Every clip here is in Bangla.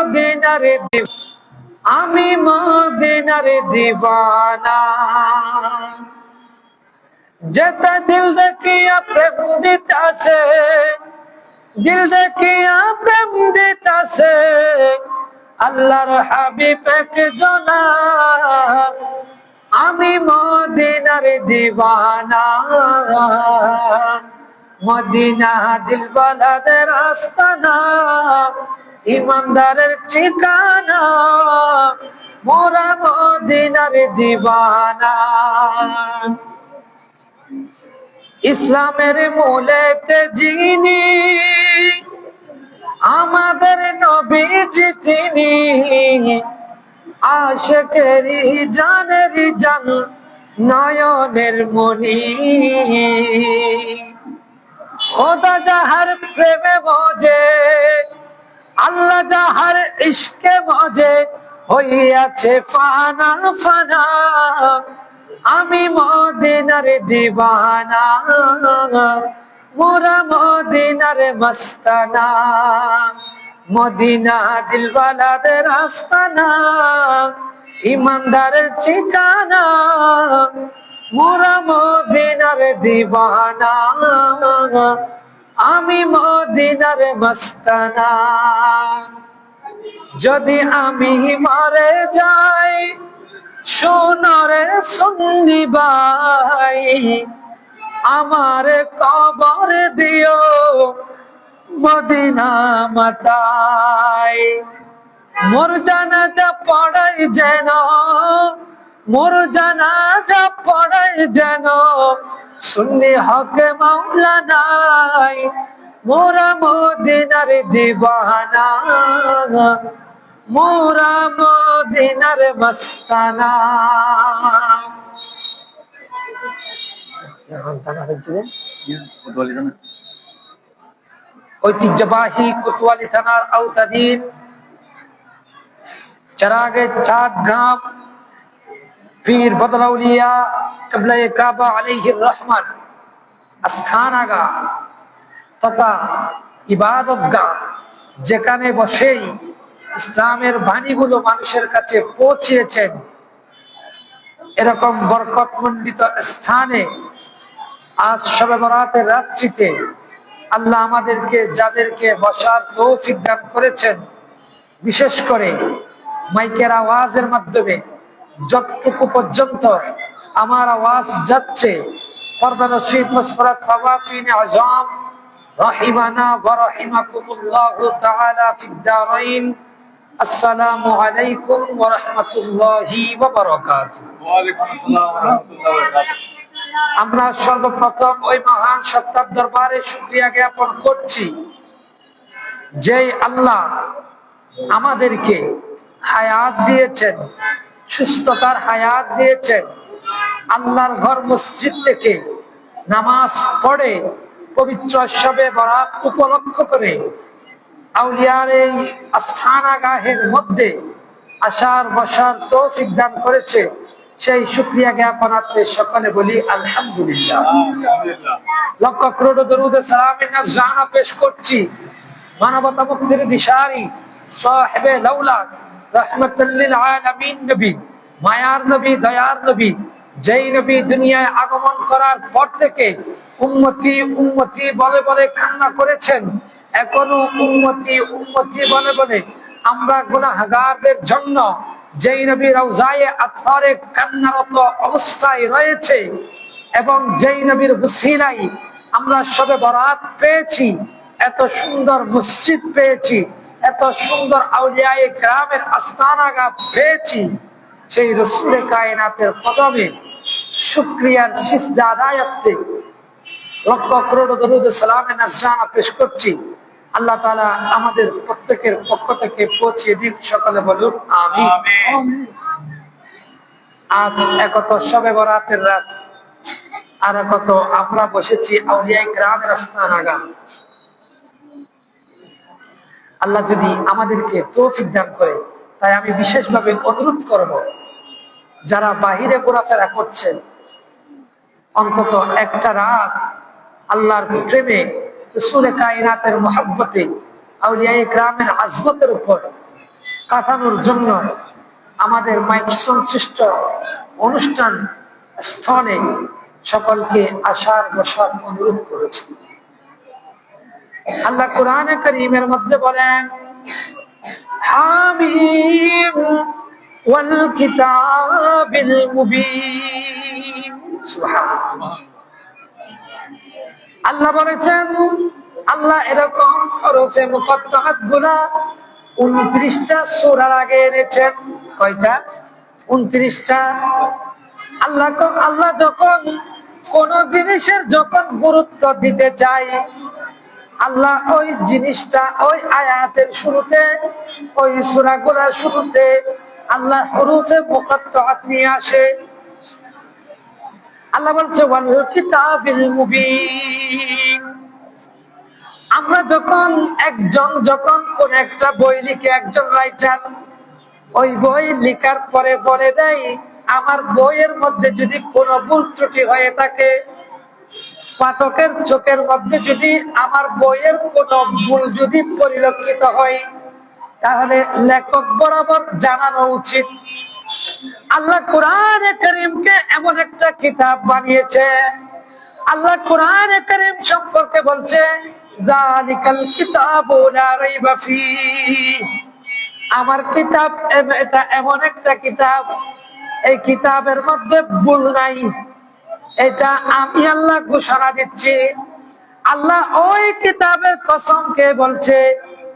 মদিনার আমি মদিনার দিবানা যেটা দিল দেখিয়া প্রেম দিতাছে দিল দেখিয়া প্রেম দিতাছে আল্লাহর হাবিব একজনা আমি মদিনার দিবানা মদিনা দিলওয়ালাদের আস্তানা ইমানদারের ঠিকানা মোরা মদিনার দিবানা ইসলামের মূলেতে যিনি আমাদের নবীজি তিনি আশিকেরি জানেরি জান নয়নের মনি খোদা যাহার প্রেমে মজে আল্লাহ যাহার ইশকে মজে হইয়াছে ফানা ফানা আমি মদিনার দিবানা মোরা মদিনার মস্তানা মদিনা দিলওয়ালাদের আস্তানা ইমানদারের ঠিকানা মোরা মদিনার দিবানা আমি মদিনার মস্তানা যদি আমি মারে যাই সোনারে সুন্নি ভাই আমার কবর দিও মদিনা মাতায় মোর জানাজা পড়াই যেন মোর জানাজা পড়াই যেন সুন্নি হকে মাওলানাই মোরা মদিনার দিবানা মোরা মদিনার মস্তানা ঐতিহ্যবাহী কোতোয়ালি থানার আওতাধীন চারাগে চাঁদ গ্রাম পীর বদলাউলিয়া কিবলায়ে কাবা আলাইহির রহমান আস্থানাগাহ তথা ইবাদতগাহ যেখানে বসেই ইসলামের বাণীগুলো মানুষের কাছে পৌঁছিয়েছেন এরকম বরকতমণ্ডিত স্থানে আজ শবে বরাতের রাত্রিতে আল্লাহ আমাদেরকে যাদেরকে বসার তৌফিক দান করেছেন বিশেষ করে মাইকের আওয়াজের মাধ্যমে যতটুকু পর্যন্ত আমার আওয়াজ যাচ্ছে পর্দা নশীদ মুসফরাত ফাওয়াতিন আযম রাহিমানা ওয়া রাহিমাকুমুল্লাহু তাআলা ফিদ দারাইন আসসালামু আলাইকুম ওয়া রাহমাতুল্লাহি ওয়া বারাকাতুহু ওয়া আলাইকুম আসসালাম ওয়া রাহমাতুল্লাহি ওয়া বারাকাতুহু আমরা সর্বপ্রথম ওই মহান সত্তার দরবারে শুকরিয়া জ্ঞাপন করছি যে আল্লাহ আমাদেরকে হায়াত দিয়েছেন সুস্থতার হায়াত দিয়েছেন আল্লাহর ঘর মসজিদ থেকে নামাজ পড়ে পবিত্র শবে বরাত উপলক্ষ করে আউলিয়ার এই আস্থানাগাহের মধ্যে আসার বসার তৌফিক দান করেছে সেই শুকরিয়া জ্ঞাপনার্থে সকলে বলি আলহামদুলিল্লাহ লক্ষ করোড় দরুদ সালামের নাজরানা পেশ করছি মানবতা মুক্তির দিশারি সাহেবে লাউলাদ রাহমাতুল লিল আলামিন নবী মায়ার নবী দয়ার নবী যেই নবী দুনিয়ায় আগমন করার পর থেকে উম্মতি উম্মতি বলে বলে কান্না করেছেন এখনো উম্মতি উম্মতি বলে বলে আমরা গুনাহগারদের জন্য যেই নবী রওজায়ে আতহারে কান্নারত অবস্থায় রয়েছে এবং যেই নবীর ওসিলায় আমরা শবে বরাত পেয়েছি এত সুন্দর মসজিদ পেয়েছি এত সুন্দর আউলিয়ায়ে কেরামের আস্তানাগাহ পেয়েছি সেই রাসূলে কায়নাতের কদমে শুকরিয়ার সিজদা আদায়ার্থে লক্ষ করোড় দরুদ সালামের নাজরানা পেশ করছি আল্লাহ তাআলা আমাদের প্রত্যেকের পক্ষ থেকে পৌঁছে দিক সকলে বলুন আমিন আজ একত শবে বরাতের রাত আর একত আমরা বসেছি আউলিয়ায়ে কেরামের আস্তানাগাহ আল্লাহ যদি আমাদেরকে তৌফিক দান করে তাই আমি বিশেষভাবে অনুরোধ করব যারা বাহিরে ঘোরাফেরা করছেন অন্তত একটা রাত আল্লাহর প্রেমে রাসূলে কায়নাতের মহব্বতে আউলিয়ায়ে কেরামের আজমতের উপর কাটানোর জন্য আমাদের মাইক সংশ্লিষ্ট অনুষ্ঠান স্থলে সকলকে আসার বসার অনুরোধ করেছে। আল্লাহ কোরআনে কারীমের মধ্যে বলেন, হামিম ওয়াল কিতাবিল মুবিন। সুবহানাল্লাহ। আল্লাহ বলেছেন, আল্লাহ এরকম হরফে মুকদ্দারাত গুলা 29টা সূরার আগে এনেছেন। কয়টা? 29টা। আল্লাহ যখন কোন জিনিসের যখন গুরুত্ব দিতে চায়, আল্লাহ ওই জিনিসটা ওই আয়াতের শুরুতে, ওই সূরাগুলোর শুরুতে আল্লাহ হরফে মুকদ্দারাত নিয়ে আসে। আল্লাহ বলছে ওয়াল কিতাবিল মুবিন। আমরা যখন কোন একটা বই লিখে, একজন রাইটার ওই বই লিখার পরে বলে দেয়, আমার বইয়ের মধ্যে যদি কোনো ভুল ত্রুটি হয়ে থাকে, পাঠকের চোখের মধ্যে যদি আমার বইয়ের কোনো ভুল যদি পরিলক্ষিত হয়, তাহলে লেখক বরাবর জানানো উচিত। আল্লাহ কোরআনে কারীমকে এমন একটা কিতাব বানিয়েছে, আল্লাহ কোরআনে কারীম সম্পর্কে বলছে, যালিকাল কিতাবু লা রাইবা ফীহ। আমার কিতাব এটা এমন একটা কিতাব, এই কিতাবের মধ্যে ভুল নাই। এটা আমি আল্লাহ ঘোষণা দিচ্ছি। আল্লাহ ওই কিতাবের কসমকে বলছে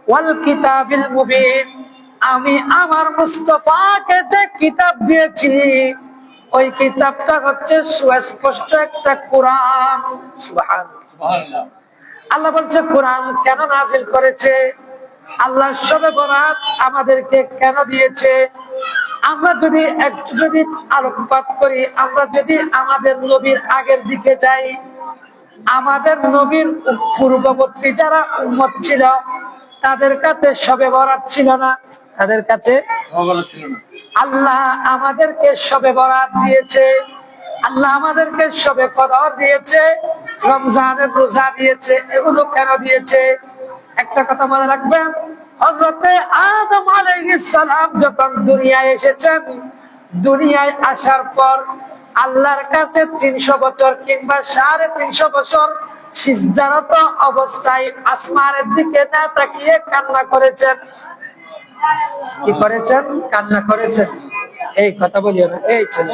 ওয়াল কিতাবিল মুবিন। আমি আমার মুস্তাফাকে যে কিতাব দিয়েছি, ওই কিতাবটা হচ্ছে সুস্পষ্ট একটা কোরআন। সুবহানাল্লাহ। আল্লাহ বলছে কোরআন কেন নাজিল করেছে, আল্লাহ শবে বরাত আমাদেরকে কেন দিয়েছে। আমরা যদি আলোকপাত করি, আমরা যদি আমাদের নবীর আগের দিকে যাই, আমাদের নবীর পূর্ববর্তী যারা উম্মত ছিল, তাদের কাছে শবে বরাত ছিল না, তাদের কাছে আল্লাহ আমাদেরকে শবে বরাত দিয়েছে, আল্লাহ আমাদেরকে শবে কদর দিয়েছে, রমজানের রোজা দিয়েছে। এগুলো কেন দিয়েছে? একটা কথা মনে রাখবেন, হযরতে আদম আলাইহিস সালাম যখন দুনিয়ায় এসেছেন, দুনিয়ায় আসার পর আল্লাহর কাছে 300 বছর কিংবা 350 বছর সিজদারত অবস্থায় আসমানের দিকে না তাকিয়ে কান্না করেছেন। কি করেছেন? কান্না করেছেন। এই কথা বলিও না, এই ছেলে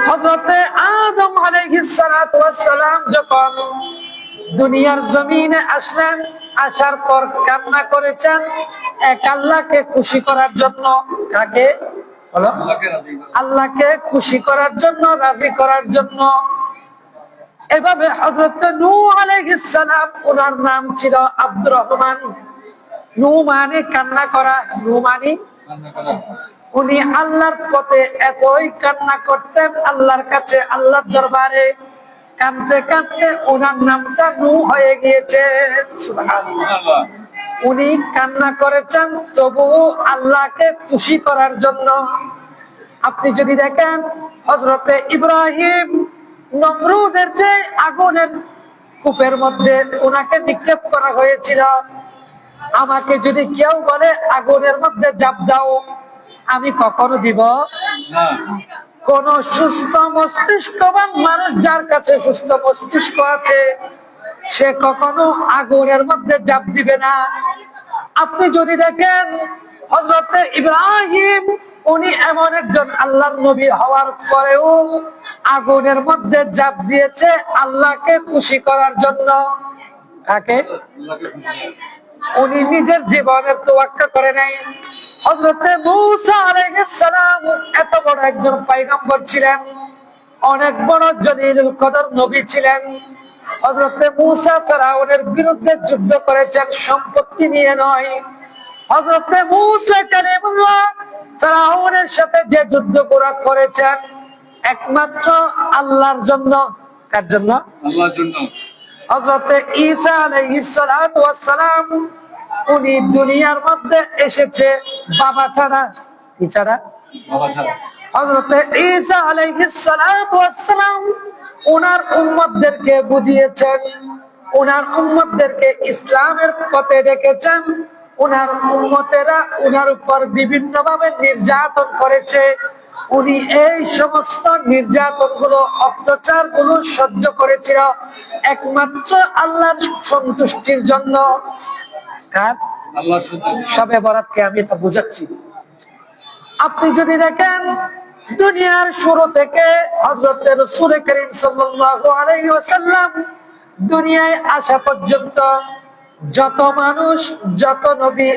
হযরতে আদম আলাইহিস সালাতু ওয়াস সালাম যখন দুনিয়ার জমিনে আসলেন, আসার পর কান্না করেছেন এক আল্লাহকে খুশি করার জন্য। কাকে? বলো। আল্লাহকে খুশি করার জন্য, রাজি করার জন্য। এভাবে হযরত নূহ আলাইহিস সালাম, ওনার নাম ছিল আব্দুর রহমান। নূহ মানে কান্না করা, নূহ মানে উনি আল্লাহর পথে এতই কান্না করতেন, আল্লাহর কাছে, আল্লাহর দরবারে কাঁদতে কাঁদতে ওনার নামটা নূহ হয়ে গিয়েছে। সুবহানাল্লাহ। উনি কান্না করেছেন তবুও আল্লাহকে খুশি করার জন্য। আপনি যদি দেখেন হযরতে ইব্রাহিম নমরুদের যে আগুনের কূপের মধ্যে ওনাকে নিক্ষেপ করা হয়েছিল, আমাকে যদি কেউ বলে আগুনের মধ্যে ঝাঁপ দাও, আমি কখনো দিব না। কোন সুস্থ মস্তিষ্কবান মানুষ, যার কাছে সুস্থ মস্তিষ্ক আছে, সে কখনো আগুনের মধ্যে ঝাঁপ দিবে না। আপনি যদি দেখেন হযরতে ইব্রাহিম, উনি এমন একজন আল্লাহর নবী হওয়ার পরেও আগুনের মধ্যে ঝাঁপ দিয়েছে আল্লাহকে খুশি করার জন্য। কাকে? উনি নিজের জীবনের তোয়াক্কা করে নাই। হযরতে মূসা আলাইহিস সালাম এত বড় একজন পয়গম্বর ছিলেন, অনেক বড় জলিলুল কদর নবী ছিলেন। হযরতে মূসা ফেরাউনের বিরুদ্ধে যুদ্ধ করেছেন, সম্পত্তি নিয়ে নয়। হযরতে মূসা কালিমুল্লাহ ফেরাউনের সাথে যে যুদ্ধ করেছেন, একমাত্র আল্লাহর জন্য। কার জন্য? আল্লাহর জন্য। হযরতে ঈসা আলাইহিস সালাতু ওয়াস সালাম, উনি দুনিয়ার মধ্যে এসেছে বাবা ছাড়া। কি ছাড়া? বাবা ছাড়া। হযরতে ঈসা আলাইহিস সালাতু ওয়াস সালাম ওনার উম্মতদেরকে বুঝিয়েছেন ওনার উম্মতদেরকে ইসলামের পথে রেখেছেন। ওনার উম্মতেরা ওনার উপর বিভিন্ন ভাবে নির্যাতন করেছে। উনি এই সমস্ত নির্যাতন গুলো, অত্যাচার গুলো সহ্য করেছিল একমাত্র আল্লাহর সন্তুষ্টির জন্য। সবে বরাতকে আমি এটা বুঝাচ্ছি। আপনি যদি দেখেন দুনিয়ার শুরু থেকে হযরত রাসূল করিম সাল্লাল্লাহু আলাইহি ওয়াসাল্লাম দুনিয়ায় আসা পর্যন্ত যত মানুষ, যত নবী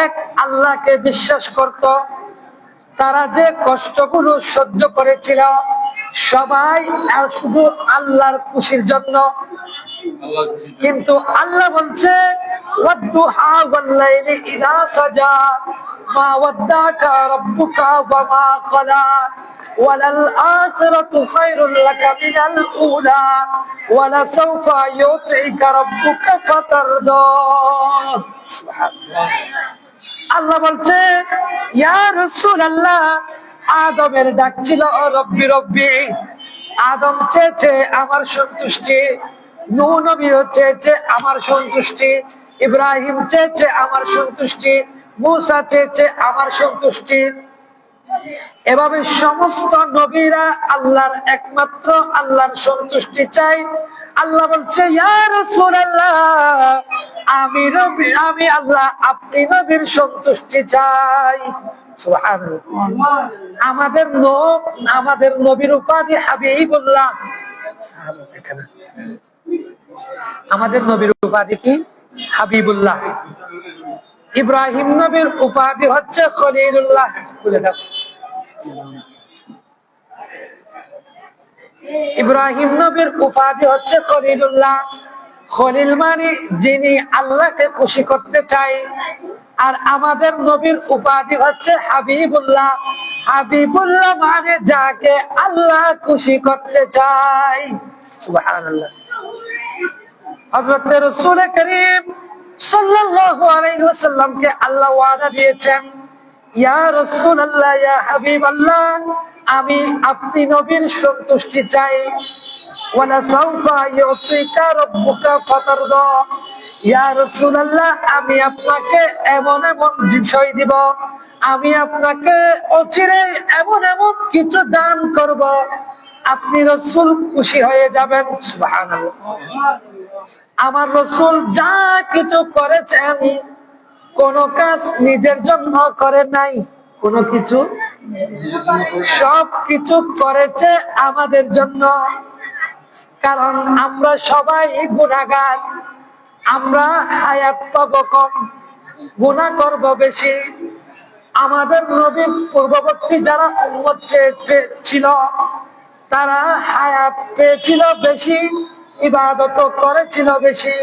এক আল্লাহকে বিশ্বাস করত, তারা যে কষ্টগুলো সহ্য করেছিল সবাই শুধু আল্লাহর খুশির জন্য। কিন্তু আল্লাহ বলছে ওয়াদ্দুহা ওয়াল-লাইলি ইযা সাজা মা ওয়াদ্দাকা রাব্বুকা ওয়া মা ক্বালা ওয়ালাল আখিরাতু খায়রুল লাকা মিনাল উলা ওয়ালাসাওফা ইউতিকা রাব্বুকা ফাতারদা। সুবহানাল্লাহ। আল্লাহ বলছে ইয়া রাসূলুল্লাহ, আদমের ডাক ছিল রব্বি রব্বি। আদম চেয়েছে আমার সন্তুষ্টি, নূহ নবীও চেয়েছে আমার সন্তুষ্টি, ইব্রাহিম চেয়েছে আমার সন্তুষ্টি, মূসা চেয়েছে আমার সন্তুষ্টি। এভাবে সমস্ত নবীরা আল্লাহর একমাত্র আল্লাহর সন্তুষ্টি চাই। আল্লাহ বলছে ইয়া রাসূলুল্লাহ, আমি আল্লাহ আপনি নবীর সন্তুষ্টি চাই। সুবহানাল্লাহ। আমাদের নবীর উপাধি হাবিবুল্লাহ। আমাদের নবীর উপাধি কি? হাবিবুল্লাহ। ইব্রাহিম নবীর উপাধি হচ্ছে খলিলুল্লাহ। বলে দাও। ইব্রাহিম নবীর উপাধি হচ্ছে খলিলুল্লাহ। খলিল মানে যিনি আল্লাহকে খুশি করতে চায়। আর আমাদের নবীর উপাধি হচ্ছে হাবিবুল্লাহ। হাবিবুল্লাহ মানে যাকে আল্লাহ খুশি করতে চায়। সুবহানাল্লাহ। হযরত রাসূল করিম সাল্লাল্লাহু আলাইহি ওয়াসাল্লামকে আল্লাহ ওয়াদা দিয়েছেন, ইয়া রাসূলুল্লাহ, ইয়া হাবিবাল্লাহ, আমি আপনি নবীর সন্তুষ্টি চাই। ওয়ালা সাওফা ইউতিকা রাব্বুকা ফাতারদা। ইয়া রাসূলুল্লাহ, আমি আপনাকে এমন এমন বিষয় দিব, আমি আপনাকে অচিরে এমন এমন কিছু দান করব, আপনি রাসূল খুশি হয়ে যাবেন। সুবহানাল্লাহ। আমার রাসূল যা কিছু করেছেন কোন কাজ নিজের জন্য করে নাই, কোন কিছু, সব কিছু করেছে আমাদের জন্য। কারণ আমরা সবাই গুনাহগার, আমরা হায়াত পাবো কম, গুনাহ করব বেশি। আমাদের নবীর পূর্ববর্তী যারা উম্মত ছিল তারা হায়াত পেয়েছিল বেশি, ইবাদত করেছিল বেশি।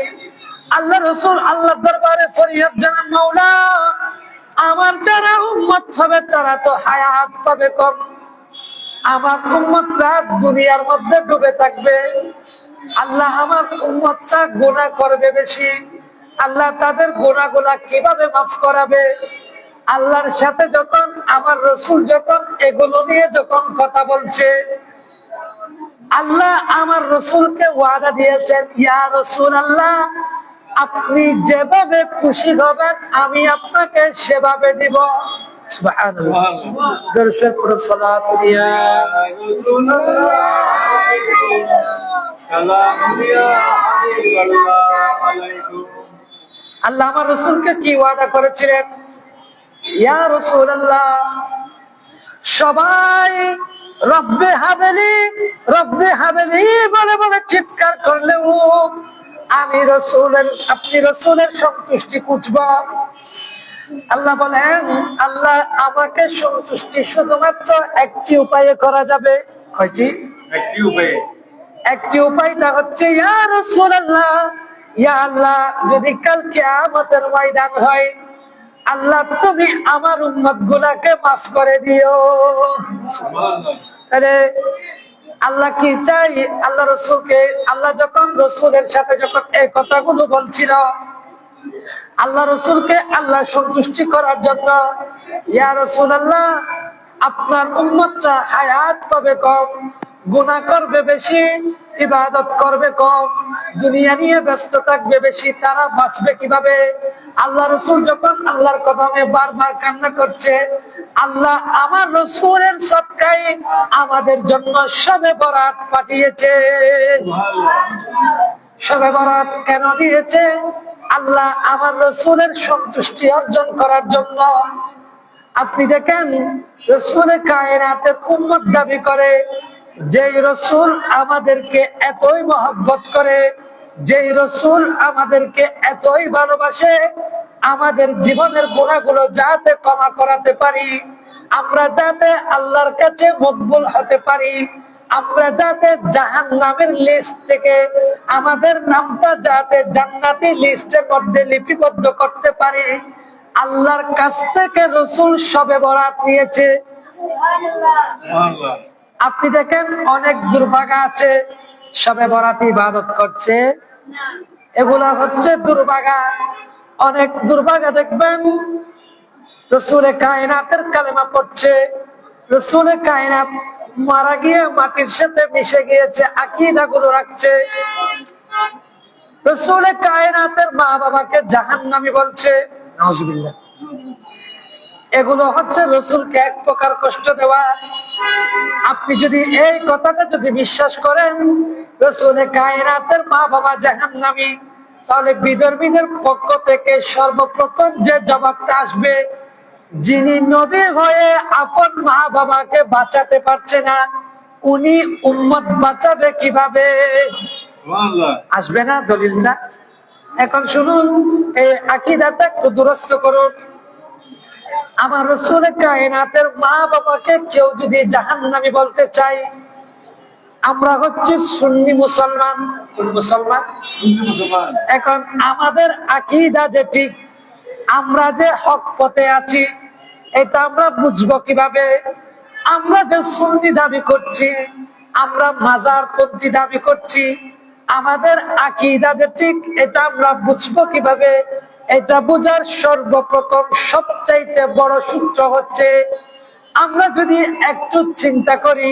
আল্লাহ রাসূল আল্লাহর দরবারে ফরিয়াদ জানান, মাওলা আমার যারা উম্মত হবে তারা তো হায়াত পাবে কম, আমার উম্মতরা দুনিয়ার মধ্যে ডুবে থাকবে। আল্লাহ আমার উম্মতরা গুনাহ করবে বেশি, আল্লাহ তাদের গুনাহগুলা কিভাবে মাফ করাবে? আল্লাহর সাথে যখন আমার রাসূল যখন এগুলো নিয়ে যখন কথা বলছে, আল্লাহ আমার রাসূলকে ওয়াদা দিয়েছেন, ইয়া রাসূলুল্লাহ, আপনি যেভাবে খুশি হবেন আমি আপনাকে সেভাবে দিব। সুবহানাল্লাহ। দরুদ পড়ো, সালাত ইয়া রাসূলুল্লাহ, সালাম ইয়া হাবিবাল্লাহ আলাইকুম। আল্লাহ আমার রাসূলকে কি ওয়াদা করেছিলেন? ইয়া রাসূলুল্লাহ, সবাই রব্বে হাবেলি রব্বে হাবেলি বলে বলে চিৎকার করলেও আমি রাসূলের, আপনি রাসূলের সন্তুষ্টি খুঁজব। আল্লাহ বলেন, আল্লাহ আমাকে সন্তুষ্টি শুধুমাত্র একটি উপায়ে করা যাবে। কয়টি? একটি উপায়ে। একটি উপায়টা হচ্ছে ইয়া রাসূলুল্লাহ, ইয়া আল্লাহ, যদি কাল কিয়ামতের ময়দান হয়, আল্লাহ তুমি আমার উম্মত গুলাকে মাফ করে দিও। আরে আল্লাহ কি চাই? আল্লাহ রাসূলকে, আল্লাহ যখন রাসূলের সাথে যখন এই কথাগুলো বলছিল, আল্লাহ রাসূলকে আল্লাহ সন্তুষ্টি করার জন্য, ইয়া রাসূলুল্লাহ, আপনার উম্মতরা হায়াত পাবে কম, গুনাহ করবে বেশি, ইবাদত করবে কম, দুনিয়া নিয়ে ব্যস্ত থাকবে বেশি, তারা বাঁচবে কিভাবে? আল্লাহ রাসূল যখন আল্লাহর কদমে বারবার কান্না করছে, আল্লাহ আমার রাসূলের সদকায় আমাদের জন্য শবে বরাত পাঠিয়েছে। শবে বরাত কেন দিয়েছে? আল্লাহ আমার রাসূলের সন্তুষ্টি অর্জন করার জন্য। আপনি দেখেন, রাসূলে কায়নাতের উম্মত দাবি করে, যেই রাসূল আমাদেরকে এতই মহব্বত করে, যেই রাসূল আমাদেরকে এতই ভালোবাসে, আমাদের জীবনের গুনাহগুলো যাতে ক্ষমা করাতে পারি, আমরা যাতে আল্লাহর কাছে মকবুল হতে পারি, আমরা যাতে জাহান্নামের লিস্ট থেকে আমাদের নামটা যাতে জান্নাতি লিস্টের মধ্যে লিপিবদ্ধ করতে পারি, আল্লাহর কাছ থেকে রাসূল শবে বরাত নিয়েছে। আপনি দেখেন অনেক দুর্ভাগা আছে শবে বরাত ইবাদত করছে, এগুলা হচ্ছে দুর্ভাগা। অনেক দুর্ভাগা দেখবেন রাসূলে কায়নাতের কালেমা পড়ছে, রাসূলে কায়নাত মারা গিয়ে মাটির সাথে মিশে গিয়েছে, আকীদা গুলো রাখছে, রাসূলে কায়নাতের মা বাবাকে জাহান্নামী বলছে, নাউজুবিল্লাহ। এগুলো হচ্ছে রাসূলকে এক প্রকার কষ্ট দেওয়া। আপনি যদি এই কথাটা যদি বিশ্বাস করেন রাসূলে কায়নাতের মা বাবা জাহান্নামী, তাহলে বিধর্মীদের পক্ষ থেকে সর্বপ্রথম যে জবাবটা আসবে, যিনি নবী হয়ে আপন মা বাবাকে বাঁচাতে পারছে না, উনি উম্মত বাঁচাবে কিভাবে? আসবে না দলিলটা? এখন শুনুন, এই আকীদাটা একটু দুরস্ত করুন। আমার রাসূলে কায়নাতের মা বাবাকে কেউ যদি জাহান্নামী বলতে চাই, আমরা হচ্ছে সুন্নি মুসলমান। কোন মুসলমান? এখন আমাদের আকীদা যে ঠিক, আমরা যে হক পথে আছি, এটা আমরা বুঝবো কিভাবে? আমরা যে সুন্নি দাবি করছি, আমরা মাজারপন্থী দাবি করছি, আমাদের আকীদা যে ঠিক, এটা আমরা বুঝবো কিভাবে? এটা বোঝার সর্বপ্রথম সবচাইতে বড় সূত্র হচ্ছে, আমরা যদি একটু চিন্তা করি,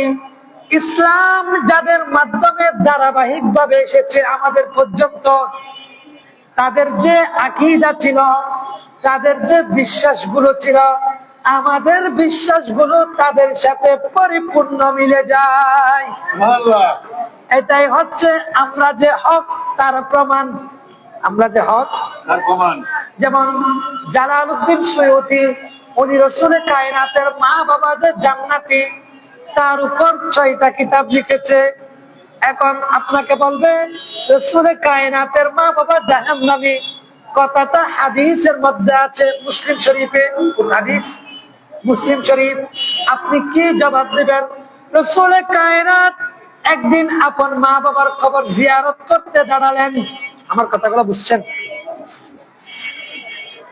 ইসলাম যাদের মাধ্যমে ধারাবাহিক ভাবে এসেছে আমাদের পর্যন্ত, তাদের যে আকীদা ছিল, তাদের যে বিশ্বাসগুলো ছিল, আমাদের বিশ্বাসগুলো তাদের সাথে পরিপূর্ণ মিলে যায়। এটাই হচ্ছে আমরা যে হক তার প্রমাণ। আমরা যে হক তার প্রমাণ। যেমন জালালউদ্দিন সৈয়দী, উনি রাসূলে কায়নাতের মা বাবা যে জান্নাতি, তার উপর 6টা কিতাব লিখেছে। এখন আপনাকে বলবে রাসূলে কায়নাতের মা বাবা জাহান্নামী, কথাটা হাদিসের মধ্যে আছে, মুসলিম শরীফে। হাদিস মুসলিম শরীফ। আপনি কি জবাব দিবেন? রাসূলে কায়নাত একদিন আপন মা বাবার কবর জিয়ারত করতে দাঁড়ালেন। আমার কথাগুলো বুঝছেন?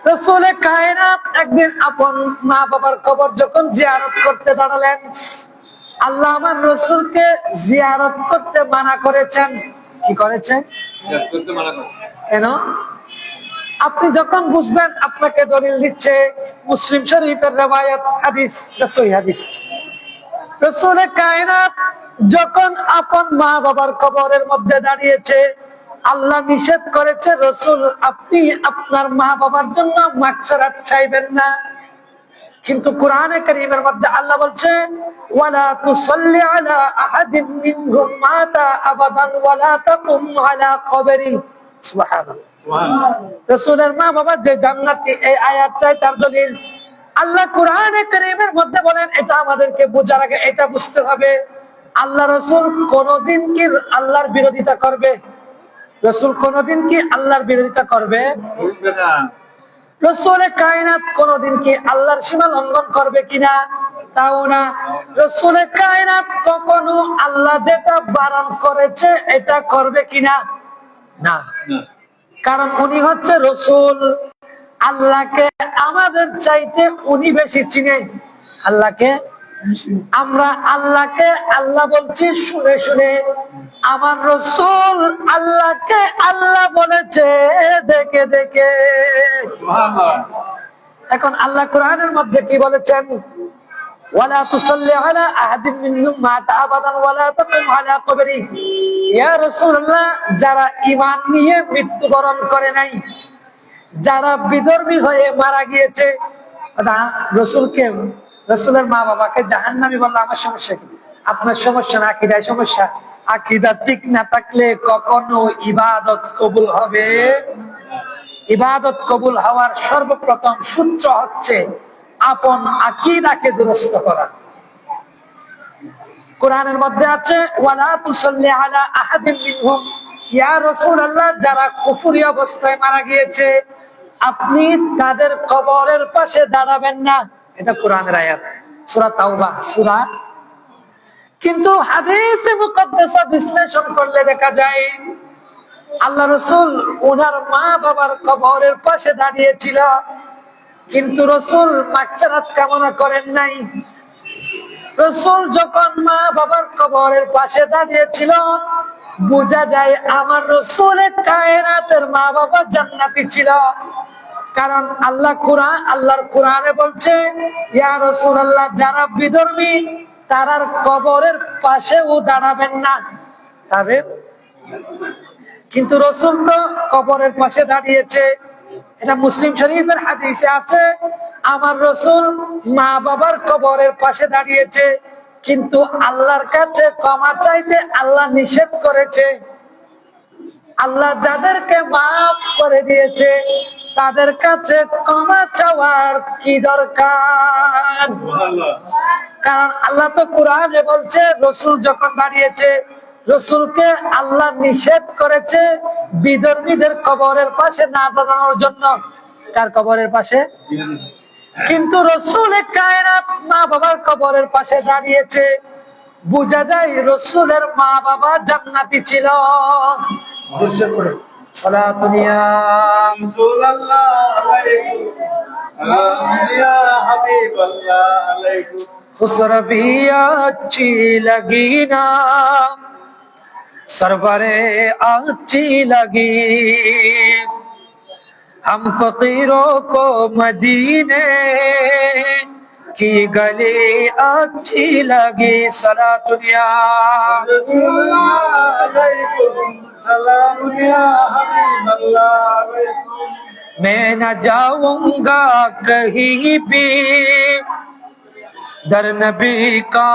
রাসূলে কায়নাত একদিন আপন মা বাবার কবর যখন জিয়ারত করতে দাঁড়ালেন, আল্লাহ আমার রাসূলকে জিয়ারত করতে মানা করেছেন। কি করেছেন? কেন? আপনি যখন বুঝবেন, আপনাকে দলিল দিচ্ছে মুসলিম শরীফের রওয়ায়াত, হাদিস, সহিহ হাদিস। রাসূলে কায়নাত যখন আপন মা বাবার কবরের মধ্যে দাঁড়িয়েছে, আল্লাহ নিষেধ করেছে, রাসূল আপনি আপনার মা বাবার জন্য মাগফিরাত চাইবেন না। কিন্তু কোরআনে কারীমের মধ্যে আল্লাহ বলছে, ওয়ালা তুসাল্লি আলা আহাদিন মিনহুম মাতা আবাদান ওয়ালা তাকুম আলা কবরি। সুবহানাল্লাহ। রাসূলের মা বাবা যে জান্নাতি, এই আয়াতটাই তার দলিল। আল্লাহ কোরআনে কারীমের মধ্যে বলেন, এটা আমাদেরকে বোঝার আগে এটা বুঝতে হবে, আল্লাহ রাসূল কোনদিন কি আল্লাহর বিরোধিতা করবে? রাসূল কোনদিন কি আল্লাহর বিরোধিতা করবে? রাসূলে কায়নাত কোনদিন কি আল্লাহর সীমা লঙ্ঘন করবে কিনা? তাও না। রাসূলে কায়নাত কখনো আল্লাহ যেটা বারণ করেছে এটা করবে কিনা? না। কারণ উনি হচ্ছে রাসূল। আল্লাহকে আমাদের চাইতে উনি বেশি চিনে। আল্লাহকে আমরা আল্লাহকে আল্লাহ বলছি শুনে শুনে, আমার রাসূল আল্লাহকে আল্লাহ বলেছে দেখে দেখে। এখন আল্লাহ কোরআনের মধ্যে কি বলেছেন? ওয়ালা তুসাল্লি আলা আহাদিন মিনহুম মাতা আবাদান ওয়ালা তাকুম আলা কবরি। ইয়া রাসূলুল্লাহ, যারা ঈমান নিয়ে মৃত্যুবরণ করে নাই, যারা বিধর্মী হয়ে মারা গিয়েছে, রসুলের মা বাবাকে জাহান্নামী বললে আমার সমস্যা কি? আপনার সমস্যা না আকীদায় সমস্যা। আকীদা ঠিক না থাকলে কখনো ইবাদত কবুল হবে? ইবাদত কবুল হওয়ার সর্বপ্রথম সূত্র হচ্ছে আপন আকীদাকে দুরস্ত করা। কোরআনের মধ্যে আছে ওয়ালা তুসাল্লি আলা আহাদিন মিনহুম, ইয়া রাসূলুল্লাহ, যারা কুফরি অবস্থায় মারা গিয়েছে আপনি তাদের কবরের পাশে দাঁড়াবেন না। এটা কোরআনের আয়াত, সূরা তাওবা সূরা। কিন্তু হাদিসে মুকদ্দাসা বিশ্লেষণ করলে দেখা যায় আল্লাহ রাসূল ওনার মা বাবার কবরের পাশে দাঁড়িয়েছিল, কিন্তু রাসূল মাগফিরাত কামনা করেন নাই। রাসূল যখন মা বাবার কবরের পাশে দাঁড়িয়েছিল, বোঝা যায় আমার রাসূলের কায়নাতের মা বাবা জান্নাতি ছিল। কারণ আল্লাহর কোরআনে বলছে ইয়া রাসূলুল্লাহ, যারা বিধর্মী তারার কবরের পাশেও দাঁড়াবেন না। তবে কিন্তু রাসূল তো কবরের পাশে দাঁড়িয়েছে। এটা মুসলিম শরীফের হাদিসে আছে, আমার রাসূল মা বাবার কবরের পাশে দাঁড়িয়েছে, কিন্তু আল্লাহর কাছে ক্ষমা চাইতে আল্লাহ নিষেধ করেছে। আল্লাহ যাদেরকে মাফ করে দিয়েছে তাদের কাছে ক্ষমা চাওয়ার কি দরকার? কারণ আল্লাহ তো কোরআনে বলছে রাসূল যখন দাঁড়িয়েছে, রাসূলকে আল্লাহ নিষেধ করেছে বিধর্মীদের কবরের পাশে না দাঁড়ানোর জন্য। কার কবরের পাশে? কিন্তু রাসূলের কায়নাত মা বাবার কবরের পাশে দাঁড়িয়েছে, বোঝা যায় রাসূলের মা বাবা জান্নাতি ছিল। সালাতুন ইয়া রাসূলুল্লাহ আলাইকুম, সালাম ইয়া হাবিবাল্লাহ আলাইকুম, খুসরবি अच्छी लगी ना, सरवरे अच्छी लगी, हम फकीरों को मदीने की गली अच्छी लगी। सलातुन या रसूलुल्लाह अलैकुम, सलाम या हबीबल्लाह, मैं न जाऊंगा कहीं भी दर नबी का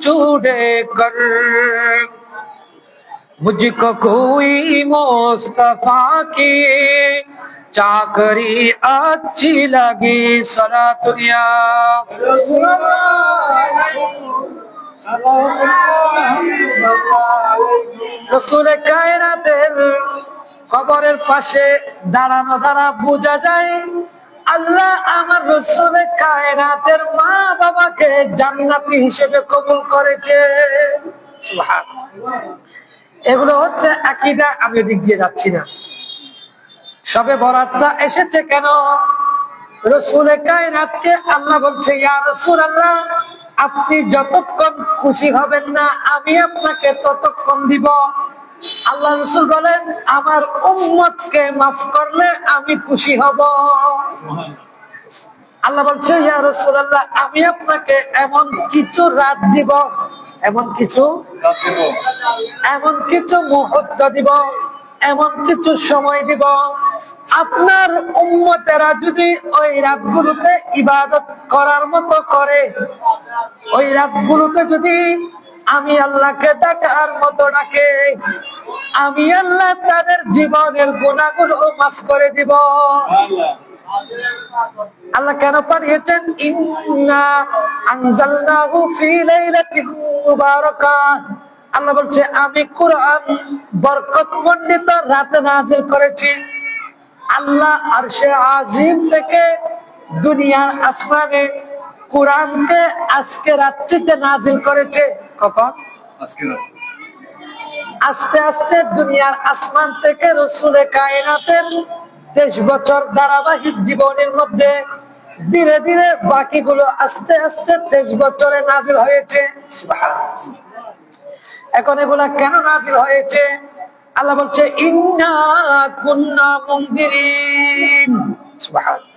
चूड़े कर, मुझको कोई मुस्तफा की चाकरी अच्छी लगी। सलातुन या রাসূল কায়নাতের কবরের পাশে দাঁড়ানো দ্বারা বোঝা যায় আল্লাহ আমার রাসূল কায়নাতের মা বাবাকে জান্নাতি হিসেবে কবুল করেছে। সুবহানাল্লাহ। এগুলো হচ্ছে আকীদা। আমি দিক দিয়ে যাচ্ছি না। সবে বরাতটা এসেছে কেন? রাসূল কায়নাতকে আল্লাহ বলছে ইয়া রাসূলুল্লাহ, আপনি যতক্ষণ খুশি হবেন না আমি আপনাকে ততক্ষণ দিব। আল্লাহ রাসূল বলেন আমার উম্মতকে মাফ করলে আমি খুশি হব। আল্লাহ বলছে ইয়া রাসূলুল্লাহ, আমি আপনাকে এমন কিছু রাত দিব, এমন কিছু মুহূর্ত দিব, এমন কিছু সময় দিব, আপনার উম্মতেরা যদি ওই রাতগুলোতে ইবাদত করার মতো করে, ওই রাতগুলোতে যদি আমি আল্লাহকে ডাকার মতো ডাকে, আমি আল্লাহ তাদের জীবনের গুনাহগুলো মাফ করে দিব। আল্লাহ কেন পাঠিয়েছেন? ইন্না আনজালনাহু ফি লাইলাতিন মুবারাকাহ। আল্লাহ বলছে আমি কোরআন বরকতমণ্ডিত রাতে নাযিল করেছি। আল্লাহ আরশে আজিম থেকে দুনিয়ার আসমানে কোরআনকে আজকে রাত্রিতে নাযিল করেছে। কখন? আজকে রাতে। আস্তে আস্তে দুনিয়ার আসমান থেকে রাসূলে কায়নাতের 23 বছর ধারাবাহিক জীবনের মধ্যে ধীরে ধীরে বাকিগুলো আস্তে আস্তে 23 বছরে নাযিল হয়েছে। সুবহানাল্লাহ। এখন এগুলা কেন নাযিল হয়েছে? আল্লাহ বলছে ইন্না কুন্না মুনজিরিন। সুবহানাল্লাহ।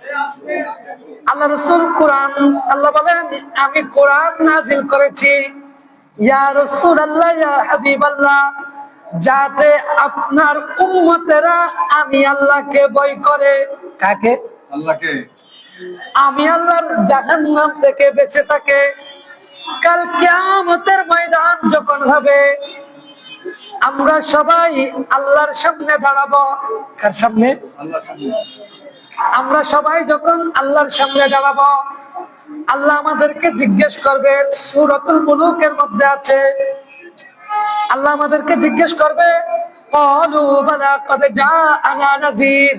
আল্লাহ রাসূল কোরআন, আল্লাহ বলেন আমি কোরআন নাজিল করেছি ইয়া রাসূলুল্লাহ ইয়া হাবিবাল্লাহ, যাতে আপনার উম্মতেরা আমি আল্লাহকে ভয় করে। কাকে? আল্লাহকে। আমি আল্লাহর জাহান্নাম থেকে বেঁচে থাকে। কাল কিয়ামতের ময়দান যখন হবে, আমরা সবাই আল্লাহর সামনে দাঁড়াবো। কার সামনে? আল্লাহর সামনে। আমরা সবাই যখন আল্লাহর সামনে দাঁড়াবো, আল্লাহ আমাদেরকে জিজ্ঞেস করবে, সূরাতুল মুলুকের মধ্যে আছে, আল্লাহ আমাদেরকে জিজ্ঞেস করবে ক্বালু বালা ক্বাদ জাআনা নাযীর,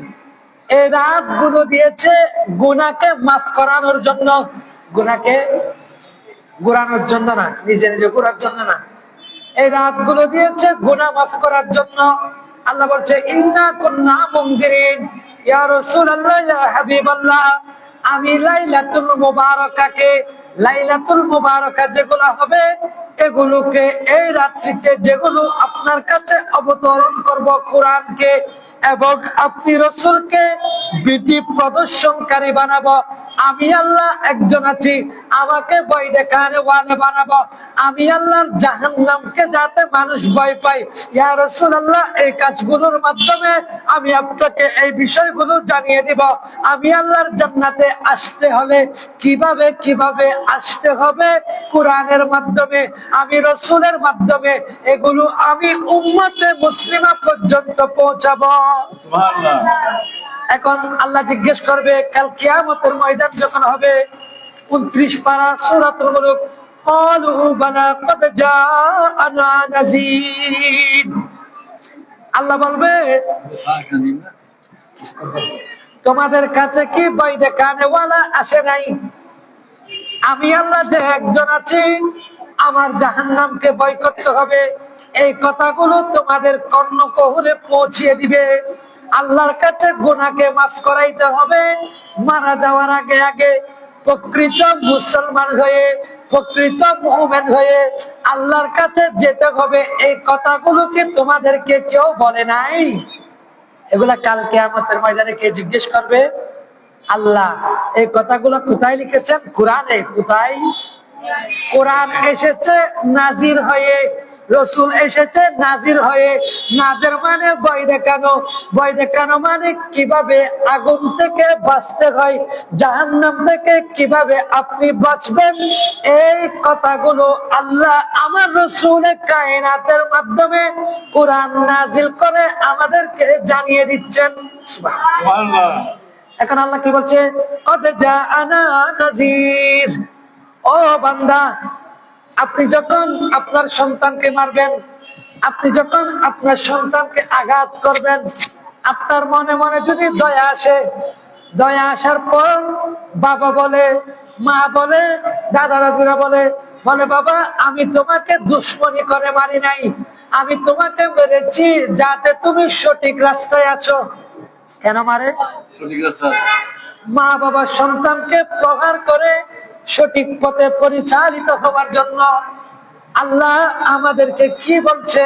এই রাতগুলো দিয়েছে গুনাহকে মাফ করানোর জন্য। গুনাহকে গুরানোর জন্য না, নিজে নিজে গুরার জন্য না, এই রাতগুলো দিয়েছে গুনাহ মাফ করার জন্য। আল্লাহ বলছে ইন্না কুন্না মুনজিরিন, ইয়া রাসূলুল্লাহ ইয়া হাবিবাল্লাহ, আমি লাইলাতুল মুবারাকাকে, লাইলাতুল মুবারাকা যেগুলো হবে এগুলোকে, এই রাত্রিতে যেগুলো আপনার কাছে অবতরণ করব কোরআনকে, এবং আপনি রাসূলকে বিধি প্রদর্শনকারী বানাবো। আমি আল্লাহ একজন আছি, আমাকে ভয় দেখানো ওয়ানে বানাবো। আমি আল্লাহর জাহান্নামকে যাতে মানুষ ভয় পায়, ইয়া রাসূলুল্লাহ এই কাজগুলোর মাধ্যমে আমি আপনাকে এই বিষয়গুলো জানিয়ে দিব। আমি আল্লাহর জান্নাতে আসতে হলে কিভাবে কিভাবে আসতে হবে, কোরআনের মাধ্যমে, আমি রাসূলের মাধ্যমে, এগুলো আমি উম্মতে মুসলিমা পর্যন্ত পৌঁছাবো। সুবহানাল্লাহ। এখন আল্লাহ জিজ্ঞেস করবে কাল কিয়ামতের ময়দান যখন হবে, 29 পারা সূরাতুল মুলুক, ক্বালু বালা ক্বাদ জাআনা নাযীর, আল্লাহ বলবে তোমাদের কাছে কি ভয় দেখানেওয়ালা আসে নাই? আমি আল্লাহ যে একজন আছি, আমার জাহান্নামকে ভয় করতে হবে, এই কথাগুলো তোমাদের কর্ণকুহরে পৌঁছিয়ে দিবে। আল্লাহর কাছে গুনাহকে মাফ করাইতে হবে, মারা যাওয়ার আগে আগে প্রকৃত মুসলমান হয়ে, প্রকৃত মুমিন হয়ে আল্লাহর কাছে যেতে হবে। এই কথাগুলো কি তোমাদেরকে কেউ বলে নাই? এগুলা কাল কিয়ামতের ময়দানে কে জিজ্ঞেস করবে? আল্লাহ। এই কথাগুলো কোথায় লিখেছেন? কোরআনে। কোথায়? কোরআন এসেছে নাজির হয়ে, রসুল এসেছে নাজির হয়ে। নাজির মানে ভয় দেখানো, ভয় দেখানো মানে কিভাবে আগুন থেকে বাঁচতে হয়, জাহান্নাম থেকে কিভাবে আপনি বাঁচবেন, এই কথাগুলো আল্লাহ আমার রসুলের কায়নাতের মাধ্যমে কোরআন নাজিল করে আমাদেরকে জানিয়ে দিচ্ছেন। সুবহানাল্লাহ। এখন আল্লাহ কি বলছে? ক্বাদ জাআনা নাযীর, ও বান্দা, আপনি যখন আপনার সন্তানকে মারবেন, আপনি যখন আপনার সন্তানকে আঘাত করবেন, আপনার মনে মনে যদি দয়া আসে, দয়া আসার পর বাবা বলে, মা বলে, দাদা দাদুরা বলে, বলে বাবা আমি তোমাকে দুশ্মনী করে মারি নাই, আমি তোমাকে মেরেছি যাতে তুমি সঠিক রাস্তায় আছো। কেন মারে? সঠিক রাস্তা। মা বাবা সন্তানকে প্রহার করে সঠিক পথে পরিচালিত হওয়ার জন্য। আল্লাহ আমাদেরকে কি বলছে?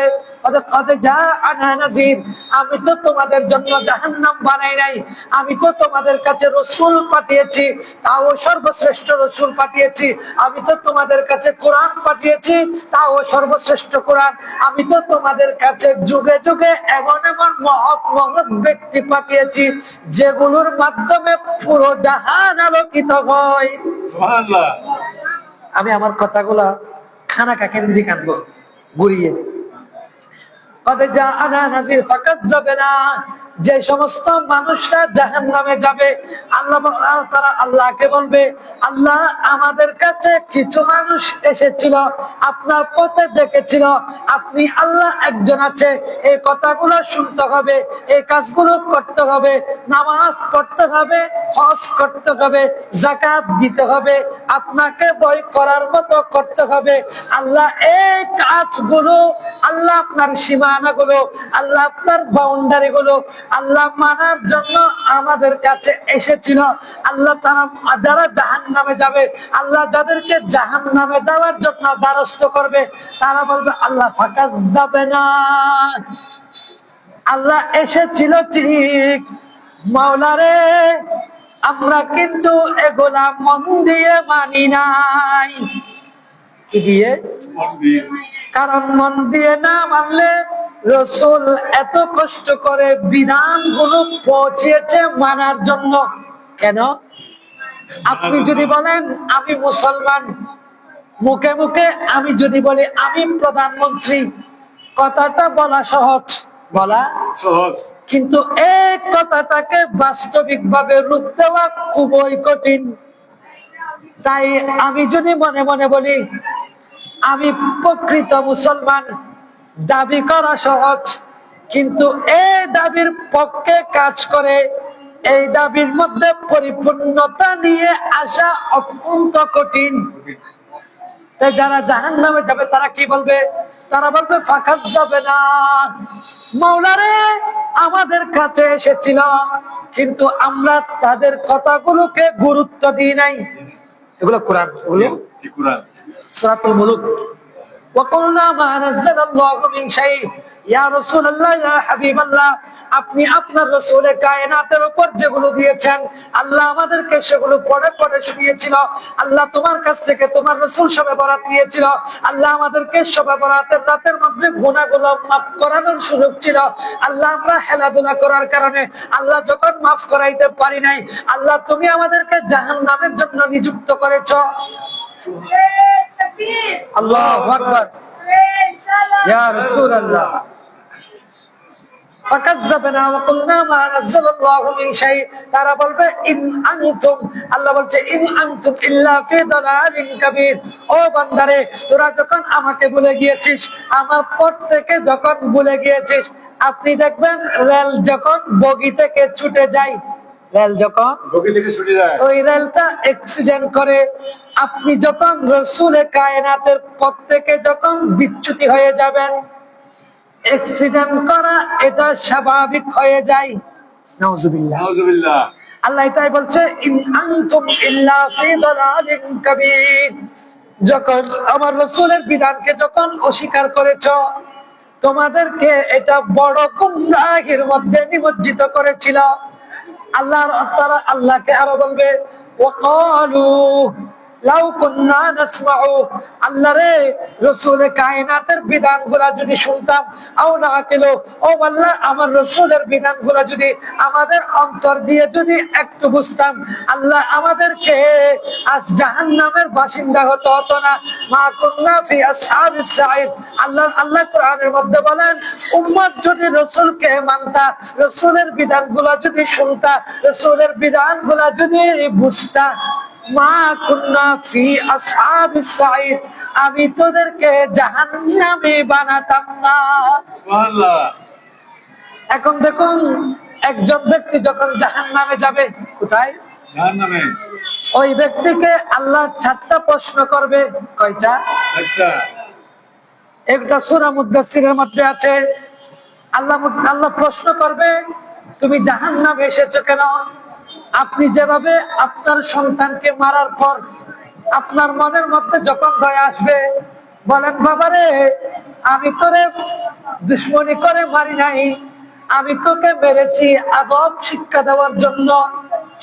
ক্বাদ জাআনা নাযীর, আমি তো তোমাদের জন্য জাহান্নাম বানাই নাই, আমি তো তোমাদের কাছে রসুল পাঠিয়েছি, তাও সর্বশ্রেষ্ঠ রসুল পাঠিয়েছি। আমি তো তোমাদের কাছে কোরআন পাঠিয়েছি, তাও সর্বশ্রেষ্ঠ কোরআন। আমি তো তোমাদের কাছে যুগে যুগে এমন এমন মহৎ মহৎ ব্যক্তি পাঠিয়েছি, যেগুলোর মাধ্যমে পুরো জাহান আলোকিত হয়। সুবহানাল্লাহ। আমি আমার কথাগুলা খানাকা কেন্দ্রিক আনবো ঘুরিয়ে। ক্বাদ জাআনা নাযীর ফাকাযযাবনা, যে সমস্ত মানুষরা জাহান্নামে যাবে, আল্লাহ তারা আল্লাহকে বলবে, আল্লাহ আমাদের কাছে কিছু মানুষ এসেছিল, আপনার পথে ডেকেছিল, আপনি আল্লাহ একজন আছে, এই কথাগুলো শুনতে হবে, এই কাজগুলো করতে হবে, নামাজ পড়তে হবে, হজ করতে হবে, যাকাত দিতে হবে, আপনাকে ভয় করার মতো করতে হবে। আল্লাহ এই কাজগুলো, আল্লাহ আপনার সীমানাগুলো, আল্লাহ আপনার বাউন্ডারি গুলো আল্লাহ মানার জন্য আমাদের কাছে এসেছিল। আল্লাহ তারা যারা জাহান্নামে যাবে, আল্লাহ যাদেরকে জাহান্নামে দেওয়ার জন্য দ্বারস্থ করবে, তারা বলবে আল্লাহ ফাকাযযাবনা, আল্লাহ এসেছিল ঠিক, মাওলা রে আমরা কিন্তু এগুলা মন দিয়ে মানি নাই। কি দিয়ে? মন দিয়ে। কারণ মন দিয়ে না মানলে রসুল এত কষ্ট করে বিধানগুলো পৌঁছিয়েছে মানার জন্য। কেন? আপনি যদি বলেন আমি মুসলমান, মুখে মুখে আমি যদি বলি আমি প্রধানমন্ত্রী, কথাটা বলা সহজ, বলা সহজ। কিন্তু এই কথাটাকে বাস্তবিক ভাবে রূপ দেওয়া খুবই কঠিন। তাই আমি যদি মনে মনে বলি আমি প্রকৃত মুসলমান, দাবি করা সহজ, কিন্তু এই দাবির পক্ষে কাজ করে এই দাবির মধ্যে পরিপূর্ণতা নিয়ে আসা অত্যন্ত কঠিন। তাই যারা জাহান্নামে যাবে তারা কি বলবে? তারা বলবে ফাকাত যাবে না, মাওলারে আমাদের কাছে এসেছিল কিন্তু আমরা তাদের কথাগুলোকে গুরুত্ব দিই নাই। এগুলো কোরআন, এগুলো কি কোরআন? সূরাতুল মুলুক। وَقُلْنَا مَا نَزَّلَ اللَّهُ مِنْ شَيْءٍ ইয়া রাসূলুল্লাহ, ইয়া হাবিবাল্লাহ, আপনি আপনার রাসূলের কায়নাতের উপর যেগুলো দিয়েছেন আল্লাহ আমাদেরকে সেগুলো পড়ে পড়ে শুনিয়েছিল। আল্লাহ তোমার কাছ থেকে তোমার রাসূল শবে বরাত নিয়েছিল। আল্লাহ আমাদেরকে শবে বরাতের রাতের মধ্যে গুনাহগুলো মাফ করানোর সুযোগ ছিল। আল্লাহ আমরা হেলাদুলা করার কারণে আল্লাহ যখন মাফ করাইতে পারি নাই, আল্লাহ তুমি আমাদেরকে জাহান্নামের জন্য নিযুক্ত করেছো। আল্লাহু আকবার, ইয়া রাসূলুল্লাহ। ফাকাজ্জাবনা ওয়া কুলনা মা নাযালাল্লাহু মিন শাই, তারা বলবে ইন আনতুম, আল্লাহ বলছে ইন আনতুম ইল্লা ফি দালালিন কাবীর। ও বান্দারে, তোরা যখন আমাকে ভুলে গিয়েছিস, আমার পথ থেকে যখন ভুলে গিয়েছিস, আপনি দেখবেন রেল যখন বগি থেকে ছুটে যায়, রেল যখন বগি থেকে ছুটে যায়, ওই রেলটা অ্যাক্সিডেন্ট করে আপনি যখন রাসূলে কায়নাতের পথ থেকে যখন বিচ্যুতি হয়ে যাবেন, অ্যাক্সিডেন্ট করা এটা স্বাভাবিক হয়ে যায়। নাউজুবিল্লাহ, নাউজুবিল্লাহ। আল্লাহ তাই বলছে ইন আনতুম ইল্লা ফি দালালিন কাবীর। যখন আমার রাসূলের বিধানকে যখন অস্বীকার করেছো, তোমাদেরকে এটা বড় গুনাহের মধ্যে নিমজ্জিত করেছিল। তারা আল্লাহকে আরো বলবে ওয়াকালু লাউ কুন্না নাসমাউ, আল্লাহ রে রাসূলের কায়নাতের বিধানগুলো যদি শুনতাম, আও নাকিলু, ও আল্লাহ আমার রাসূলের বিধানগুলো যদি আমাদের অন্তর দিয়ে যদি একটু বুঝতাম, আল্লাহ আমাদেরকে আজ জাহান্নামের বাসিন্দা হতে হতো না। মা কুন্না ফি আসহাবিস সাঈর, আল্লাহ কোরআনের মধ্যে বলেন উম্মত যদি রাসূলকে মানতা, রাসূলের বিধানগুলো যদি শুনতা, রাসূলের বিধানগুলো যদি বুঝতা, মা কুন্না ফি আসহাবিস সাঈর, আমি তোদেরকে জাহান্নামী বানাতাম না। সুবহানাল্লাহ। এখন দেখুন একজন ব্যক্তি যখন জাহান্নামে যাবে, কোথায়? জাহান্নামে। ওই ব্যক্তিকে আল্লাহ 4টা প্রশ্ন করবে। কয়টা? একটা। একটা সূরা মুদাসসিরের মধ্যে আছে। আল্লাহ প্রশ্ন করবে তুমি জাহান্নামে এসেছো কেন? আপনি যেভাবে আপনার সন্তানকে মারার পর আপনার মনের মধ্যে যখন দয়া আসবে, বলেন বাবারে আমি তোরে দুশ্মনী করে মারি নাই, আমি তোকে মেরেছি আদব শিক্ষা দেওয়ার জন্য,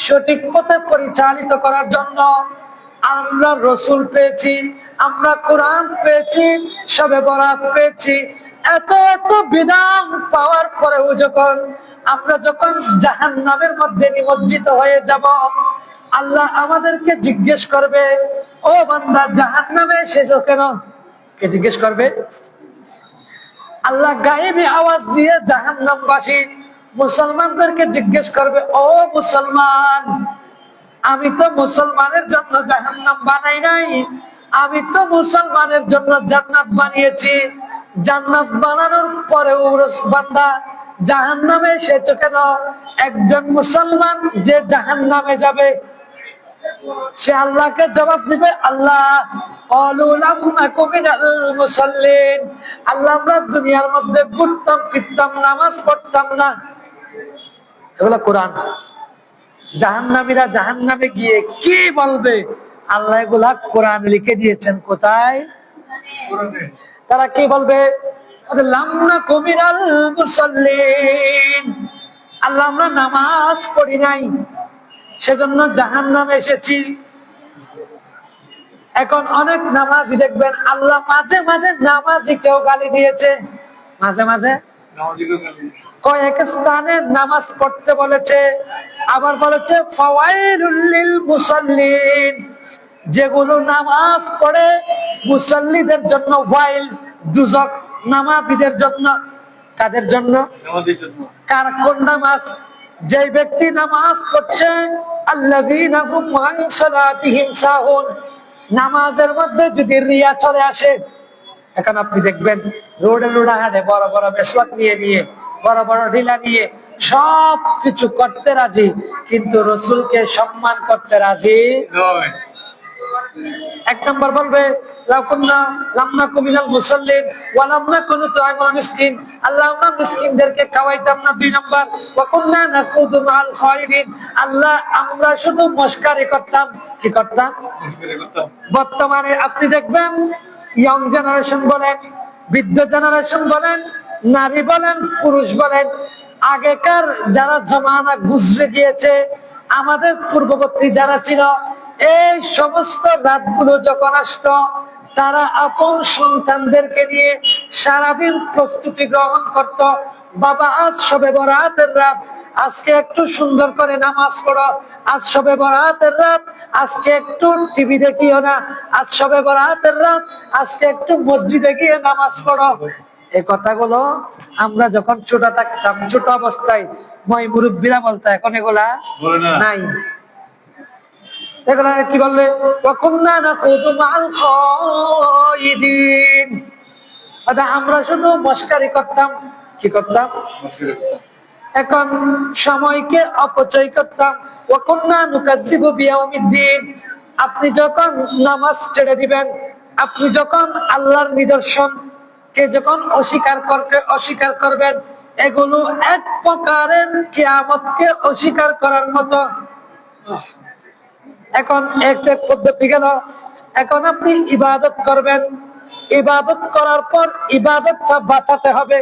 সঠিক পথে পরিচালিত করার জন্য। আমরা রসুল পেয়েছি, আমরা কোরআন পেয়েছি, শবে বরাত পেয়েছি, এত এত বিধান পাওয়ার পরেও যখন আমরা যখন জাহান্নামের মধ্যে নিমজ্জিত হয়ে যাব, আল্লাহ আমাদেরকে জিজ্ঞেস করবে ও বান্দা জাহান্নামে এসেছো কেন? কে জিজ্ঞেস করবে? আল্লাহ গায়েবী আওয়াজ দিয়ে জাহান্নামবাসী মুসলমানদেরকে জিজ্ঞেস করবে ও মুসলমান, আমি তো মুসলমানের জন্য জাহান্নাম বানাই নাই, আমি তো মুসলমানের জন্য জান্নাত বানিয়েছি। জান্নাত বানানোর পরেও বান্দা জাহান্নামে এসেছো কেন? একজন মুসলমান যে জাহান্নামে যাবে সে আল্লাহকে জবাব দিবে আল্লাহ আল্লাহ আমরা দুনিয়ার মধ্যে ঘুরতাম ফিরতাম, নামাজ পড়তাম না। এগুলো কোরআন। জাহান্নামীরা জাহান্নামে গিয়ে কি বলবে? আল্লাহ এগুলা কোরআন লিখে দিয়েছেন। কোথায়? তারা কি বলবে? আল্লাহ আমরা নামাজ পড়ি নাই, সেজন্য জাহান্নামে এসেছি। এখন অনেক নামাজি দেখবেন আল্লাহ মাঝে মাঝে নামাজিকেও গালি দিয়েছে, মাঝে মাঝে নামাজিকে গেল। কয়েক স্থানে নামাজ পড়তে বলেছে, আবার বলেছে ফাওয়াইলুল লিল মুসাল্লিন, যেগুলো নামাজ পড়ে মুসল্লিদের জন্য ওয়াইল, দুজক নামাজীদের জন্য। কাদের জন্য? নামাজের জন্য। কার কোন নামাজ? যে ব্যক্তি নামাজ পড়ছে আল্লাযীনা হুম আন সালাতিহিম সাহুন, নামাজের মধ্যে যদি রিয়া চলে আসে। এখন আপনি দেখবেন রোডে রোডে হাঁটে বড় বড় মেসওয়াক নিয়ে নিয়ে, বড় বড় ঢিলা নিয়ে সব কিছু করতে রাজি, কিন্তু রসুলকে সম্মান করতে রাজি। নয়। এক নম্বর বলবে লাকুন্না লাম্না কুমিনাল মুসাল্লিন ওয়া লাম্না কুনু তুআইমুল মিসকিন, আল্লাহ আমরা মিসকিনদেরকে খাওয়াইতাম না। দুই নম্বর ওয়া কুন্না নাকুদু মাআল খায়রিন, আল্লাহ আমরা শুধু মশকারি করতাম। কি করতাম? মুশকিলে করতাম। বর্তমানে আপনি দেখবেন ইয়ং জেনারেশন বলেন, বৃদ্ধ জেনারেশন বলেন, নারী বলেন, পুরুষ বলেন, আগেকার যারা জমানা গুজরে গিয়েছে, আমাদের পূর্ববর্তী যারা ছিল, এই সমস্ত রাতগুলো যখন আসতো, তারা আপন সন্তানদেরকে নিয়ে সারাদিন প্রস্তুতি গ্রহণ করত। বাবা আজ শবে বরাতের রাত, আজকে একটু সুন্দর করে নামাজ পড়ো, আজ শবে বরাতের রাত, আজকে একটু টিভি দেখিও না, আজ শবে বরাতের রাত, আজকে একটু মসজিদে গিয়ে নামাজ পড়ো। এই কথাগুলো আমরা যখন ছোট থাকতাম, ছোট অবস্থায় মই মুরব্বীরা বলতো, এখন এগুলা বলে না। নাই। এগুলা কি বললে? ওয়াকুন্না নাখুদু মাআল খায়িদিন, আমরা শুধু মশকারি করতাম। কি করতাম? মুশকিলে করতাম। এখন সময়কে অপচয় করতাম। ওয়াকুন্না নুকাজ্জিবু বিয়াউমিদ্দিন, আপনি যখন নামাজ ছেড়ে দিবেন, আপনি যখন আল্লাহর নিদর্শনকে যখন অস্বীকার করবেন, এগুলো এক প্রকারের কিয়ামতকে অস্বীকার করার মতো। এখন একটা পদ্ধতি গেল, এখন আপনি ইবাদত করবেন, ইবাদত করার পর ইবাদতটা বাঁচাতে হবে।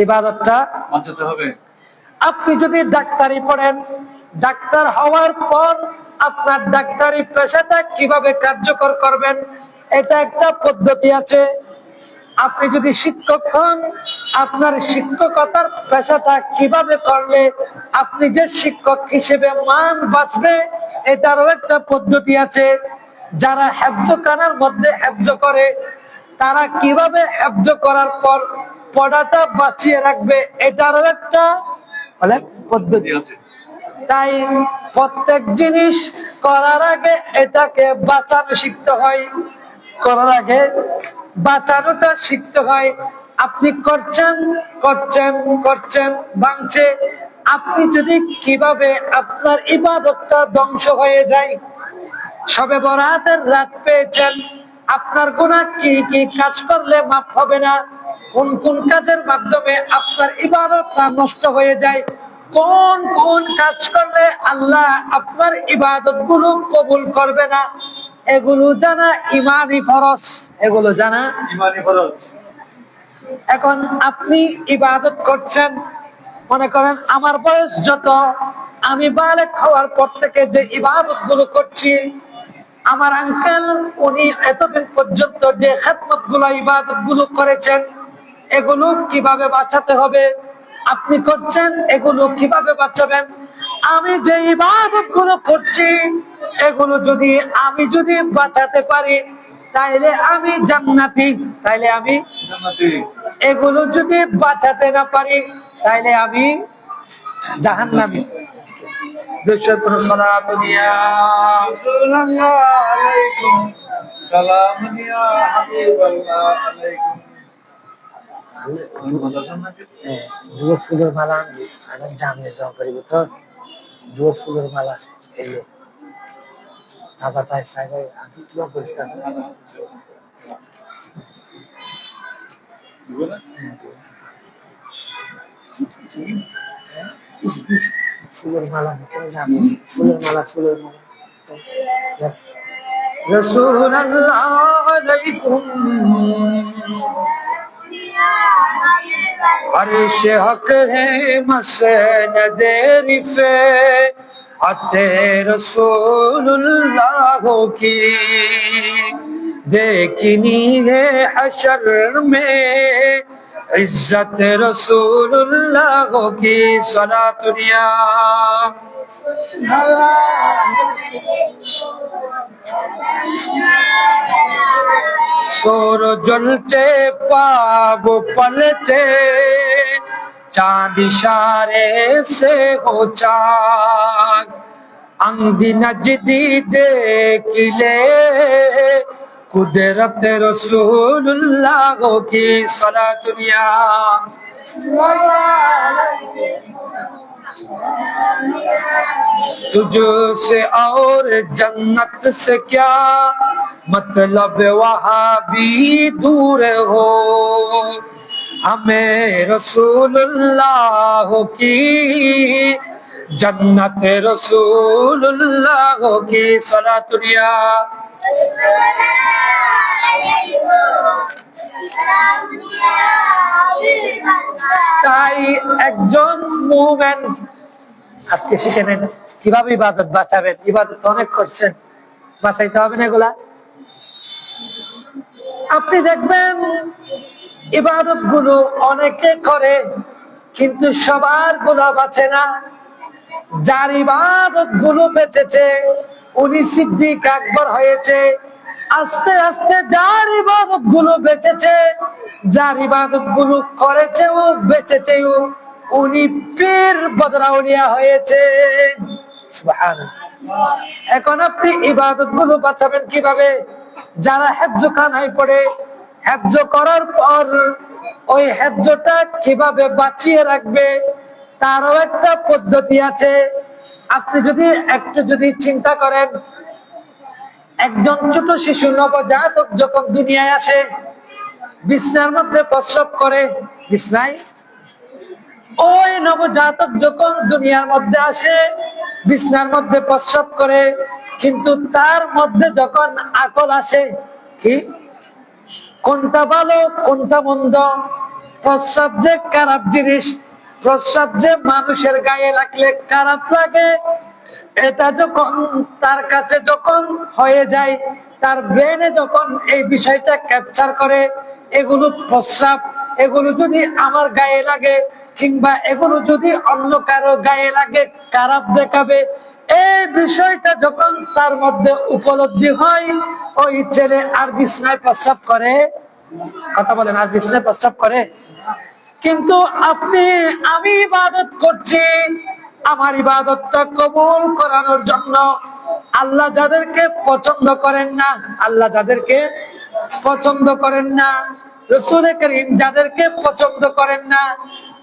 ইবাদতটা বাঁচাতে হবে। আপনি যদি ডাক্তারি পড়েন, ডাক্তার হওয়ার পর আপনার ডাক্তারি পেশাটা কিভাবে কার্যকর করবেন, এটা একটা পদ্ধতি আছে। আপনি যদি শিক্ষক হন, আপনার শিক্ষকতার পেশাটা কিভাবে করলে আপনি যে শিক্ষক হিসেবে মান বাঁচবে, এটারও একটা পদ্ধতি আছে। যারা হেফজখানার মধ্যে হেফজ করে, তারা কিভাবে হেফজ করার পর পড়াটা বাঁচিয়ে রাখবে, এটারও একটা পদ্ধতি আছে। তাই প্রত্যেক জিনিস করার আগে এটাকে বাঁচানো শিখতে হয়, করার আগে বাঁচানোটা শিখতে হয়। আপনি করছেন করছেন করছেন ভাঙছে, আপনি যদি কিভাবে আপনার ইবাদতটা ধ্বংস হয়ে যায়। শবে বরাতের রাত পেয়েছেন, আপনার গুনাহ কি কি কাজ করলে মাফ হবে না, কোন কোন কাজের মাধ্যমে আপনার ইবাদতটা নষ্ট হয়ে যায়, কোন কোন কাজ করলে আল্লাহ আপনার ইবাদত গুলো কবুল করবে না, এগুলো জানা ইমানি ফরজ। এগুলো জানা ইমানি ফরজ। এখন আপনি ইবাদত করছেন, মনে করেন আমার বয়স যত, আমি বালেগ হওয়ার পর থেকে যে ইবাদত গুলো করছি, আমার আঙ্কেল উনি এতদিন পর্যন্ত যে খেদমত গুলো ইবাদত গুলো করেছেন, এগুলো কিভাবে বাঁচাতে হবে, আপনি করছেন, এগুলো কিভাবে বাঁচাবেন। আমি যে ইবাদত গুলো করছি, এগুলো আমি যদি বাঁচাতে পারি, তাইলে আমি জান্নাতি, তাইলে আমি জান্নাতি। এগুলো যদি বাঁচাতে না পারি, তাইলে আমি জাহান্নামী। সালাতুন ইয়া রাসূলুল্লাহ আলাইকুম সালামুন ইয়া হাবিবাল্লাহ আলাইকুম। দুয়ো ফুলের মালা আনা জামিয়ে জমা করিব তো, দুয়ো ফুলের মালা এলো দাদা তাই সাইজ আমি কি পরিষ্কার ফুলের মালা জামিয়ে ফুলের মালা রাসূলুল্লাহ আলাইকুম अर्श हक है मसनद रिफ़े अते रसूलुल्लाह की देखनी है हशर में इज्जत रसूलुल्लाह की सलातुनिया सोर जलते पाब पलटे चांद इशारे से हो चाक अंगी नजदी देखिले कुदरत रसूलुल्लाह की सलातुनिया तुझसे और जन्नत से क्या मतलब वहाँ भी दूर हो हमें रसूलुल्लाह की जन्नत रसूलुल्लाह की सलातुनिया তাই একজন মুমিন আজকে শিখে নেন কিভাবে ইবাদত বাঁচাবেন। ইবাদত অনেক করছেন, বাঁচাইতে হবে না এগুলা। আপনি দেখবেন ইবাদত গুলো অনেকে করে কিন্তু সবার গুলো বাঁচে না। যার ইবাদত গুলো বেঁচেছে উনি সিদ্দিক আকবর হয়েছে। আস্তে আস্তে যার ইবাদত গুলো বেঁচেছে, যার ইবাদত গুলো করেছে ও বেঁচেছে, উনি পীর বদরাউলিয়া হয়েছে। সুবহানাল্লাহ। এখন আপনি ইবাদত গুলো বাঁচাবেন কিভাবে? যারা হেজ্জ খানায় পড়ে, হেজ্জ করার পর ওই হেজ্জটা কিভাবে বাঁচিয়ে রাখবে তারও একটা পদ্ধতি আছে। আপনি যদি চিন্তা করেন, একজন ছোট শিশু নবজাতক যখন দুনিয়ায় আসে, বিছনার মধ্যে প্রস্রাব করে, বিছনায় ওই নবজাতক যখন দুনিয়ার মধ্যে আসে বিছনার মধ্যে প্রস্রাব করে, কিন্তু তার মধ্যে যখন আকল আসে কি কোনটা ভালো কোনটা মন্দ, প্রস্রাব যে খারাপ জিনিস, প্রস্রাব যে মানুষের গায়ে লাগলে খারাপ লাগে, এটা যখন তার কাছে যখন হয়ে যায়, তার ব্রেনে যখন এই বিষয়টা ক্যাপচার করে, এগুলো প্রস্রাব, এগুলো যদি আমার গায়ে লাগে কিংবা এগুলো যদি অন্য কারো গায়ে লাগে খারাপ দেখাবে, এই বিষয়টা যখন তার মধ্যে উপলব্ধি হয়, ওই ছেলে আর বিছনায় প্রস্রাব করে। কথা বলেন, আর বিছনায় প্রস্রাব করে? কিন্তু আমি ইবাদত করছি, আমার ইবাদতটা কবুল করানোর জন্য আল্লাহ যাদেরকে পছন্দ করেন না, আল্লাহ যাদেরকে পছন্দ করেন না, রাসূল করিম যাদেরকে পছন্দ করেন না,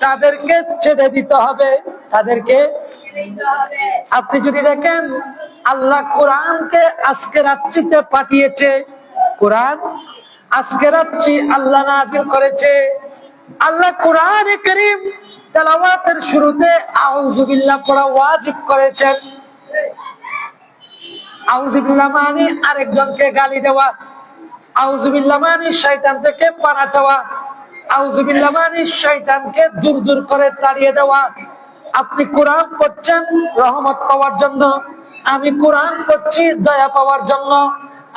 তাদেরকে ছেড়ে দিতে হবে, তাদেরকে। আপনি যদি দেখেন আল্লাহ কোরআনকে আজকে রাত্রিতে পাঠিয়েছে, কোরআন আজকে রাত্রি আল্লাহ নাযিল করেছে। আল্লাহ কোরআনে কারীম তেলাওয়াতের শুরুতে আউযু বিল্লাহ পড়া ওয়াজিব করেছেন। আউযু বিল্লাহ মানে আরেকজনকে গালি দেওয়া, আউযু বিল্লাহ মানে শয়তান থেকে পানা চাওয়া, আউযু বিল্লাহ মানে শয়তানকে দূর দূর করে তাড়িয়ে দেওয়া। আপনি কোরআন পড়ছেন রহমত পাওয়ার জন্য, আমি কোরআন পড়ছি দয়া পাওয়ার জন্য,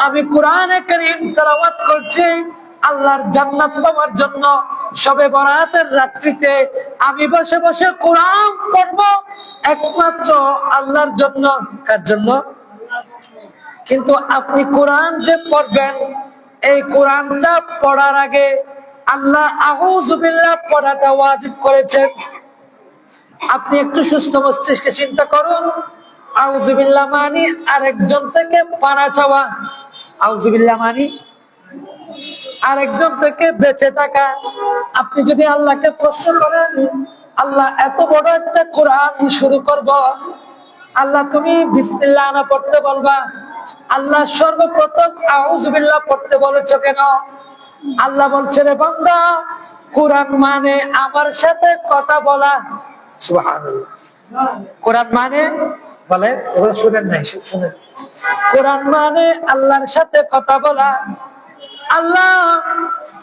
আমি কোরআনে কারীম তেলাওয়াত করছি আল্লাহর জান্নাত পাওয়ার জন্য। শবে বরাতের রাত্রিতে আমি বসে বসে কোরআন পড়ব একমাত্র আল্লাহর জন্য। কার জন্য? কিন্তু আপনি কোরআন যে পড়বেন, এই কোরআনটা পড়ার আগে আল্লাহ আউযু বিল্লাহ পড়াটা ওয়াজিব করেছেন। আপনি একটু সুস্থ মস্তিষ্কে চিন্তা করুন, আউযু বিল্লাহ মানে আরেকজন থেকে পানা চাওয়া, আউযু বিল্লাহ মানে আরেকজন থেকে বেঁচে থাকা। আপনি যদি আল্লাহকে প্রশ্ন করেন, আল্লাহ এত বড় একটা কোরআন শুরু করব, আল্লাহ তুমি বিসমিল্লাহ না পড়তে বলবা, আল্লাহ সর্বপ্রথম আউযু বিল্লাহ পড়তে বলেছো কেন? আল্লাহ বলছে, রে বান্দা, কোরআন মানে আমার সাথে কথা বলা। সুবহানাল্লাহ। কোরআন মানে বলে, এগুলো শুনেন নাই, শুনেন। কোরআন মানে আল্লাহর সাথে কথা বলা। আল্লাহ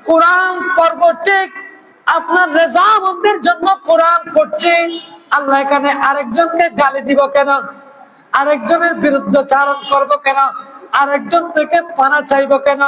কোরআন পড়ব ঠিক, আপনার রেজামন্দের জন্য কোরআন পড়ছে, আল্লাহ এখানে আরেকজনকে গালি দিব কেন? আরেকজনের বিরুদ্ধে চারণ করব কেন? আরেকজন থেকে পানা চাইবো কেন?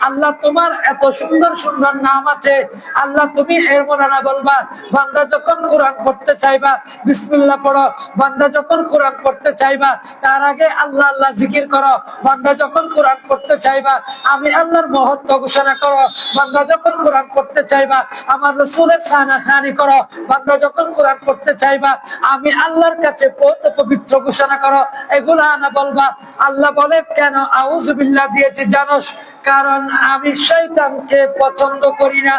আল্লাহ তোমার এত সুন্দর সুন্দর নাম আছে, আল্লাহ তুমি এর মনে বলবা। বান্দা যখন কোরআন পড়তে চাইবা বিসমিল্লাহ পড়ো, বান্দা যখন কোরআন পড়তে চাইবা তার আগে আল্লাহ আল্লাহ জিকির করো, বান্দা যখন কোরআন পড়তে চাইবা আমি আল্লাহর মহত্ব ঘোষণা করো, বান্দা যখন কোরআন পড়তে চাইবা আমার রাসূলের সানা খানি করো, বান্দা যখন কোরআন পড়তে চাইবা আমি আল্লাহর কাছে পবিত্র ঘোষণা করো, এগুলা না বলবা। আল্লাহ বলে কেন আউযু বিল্লাহ দিয়েছি জানোস? কারণ আমি শয়তানকে পছন্দ করি না।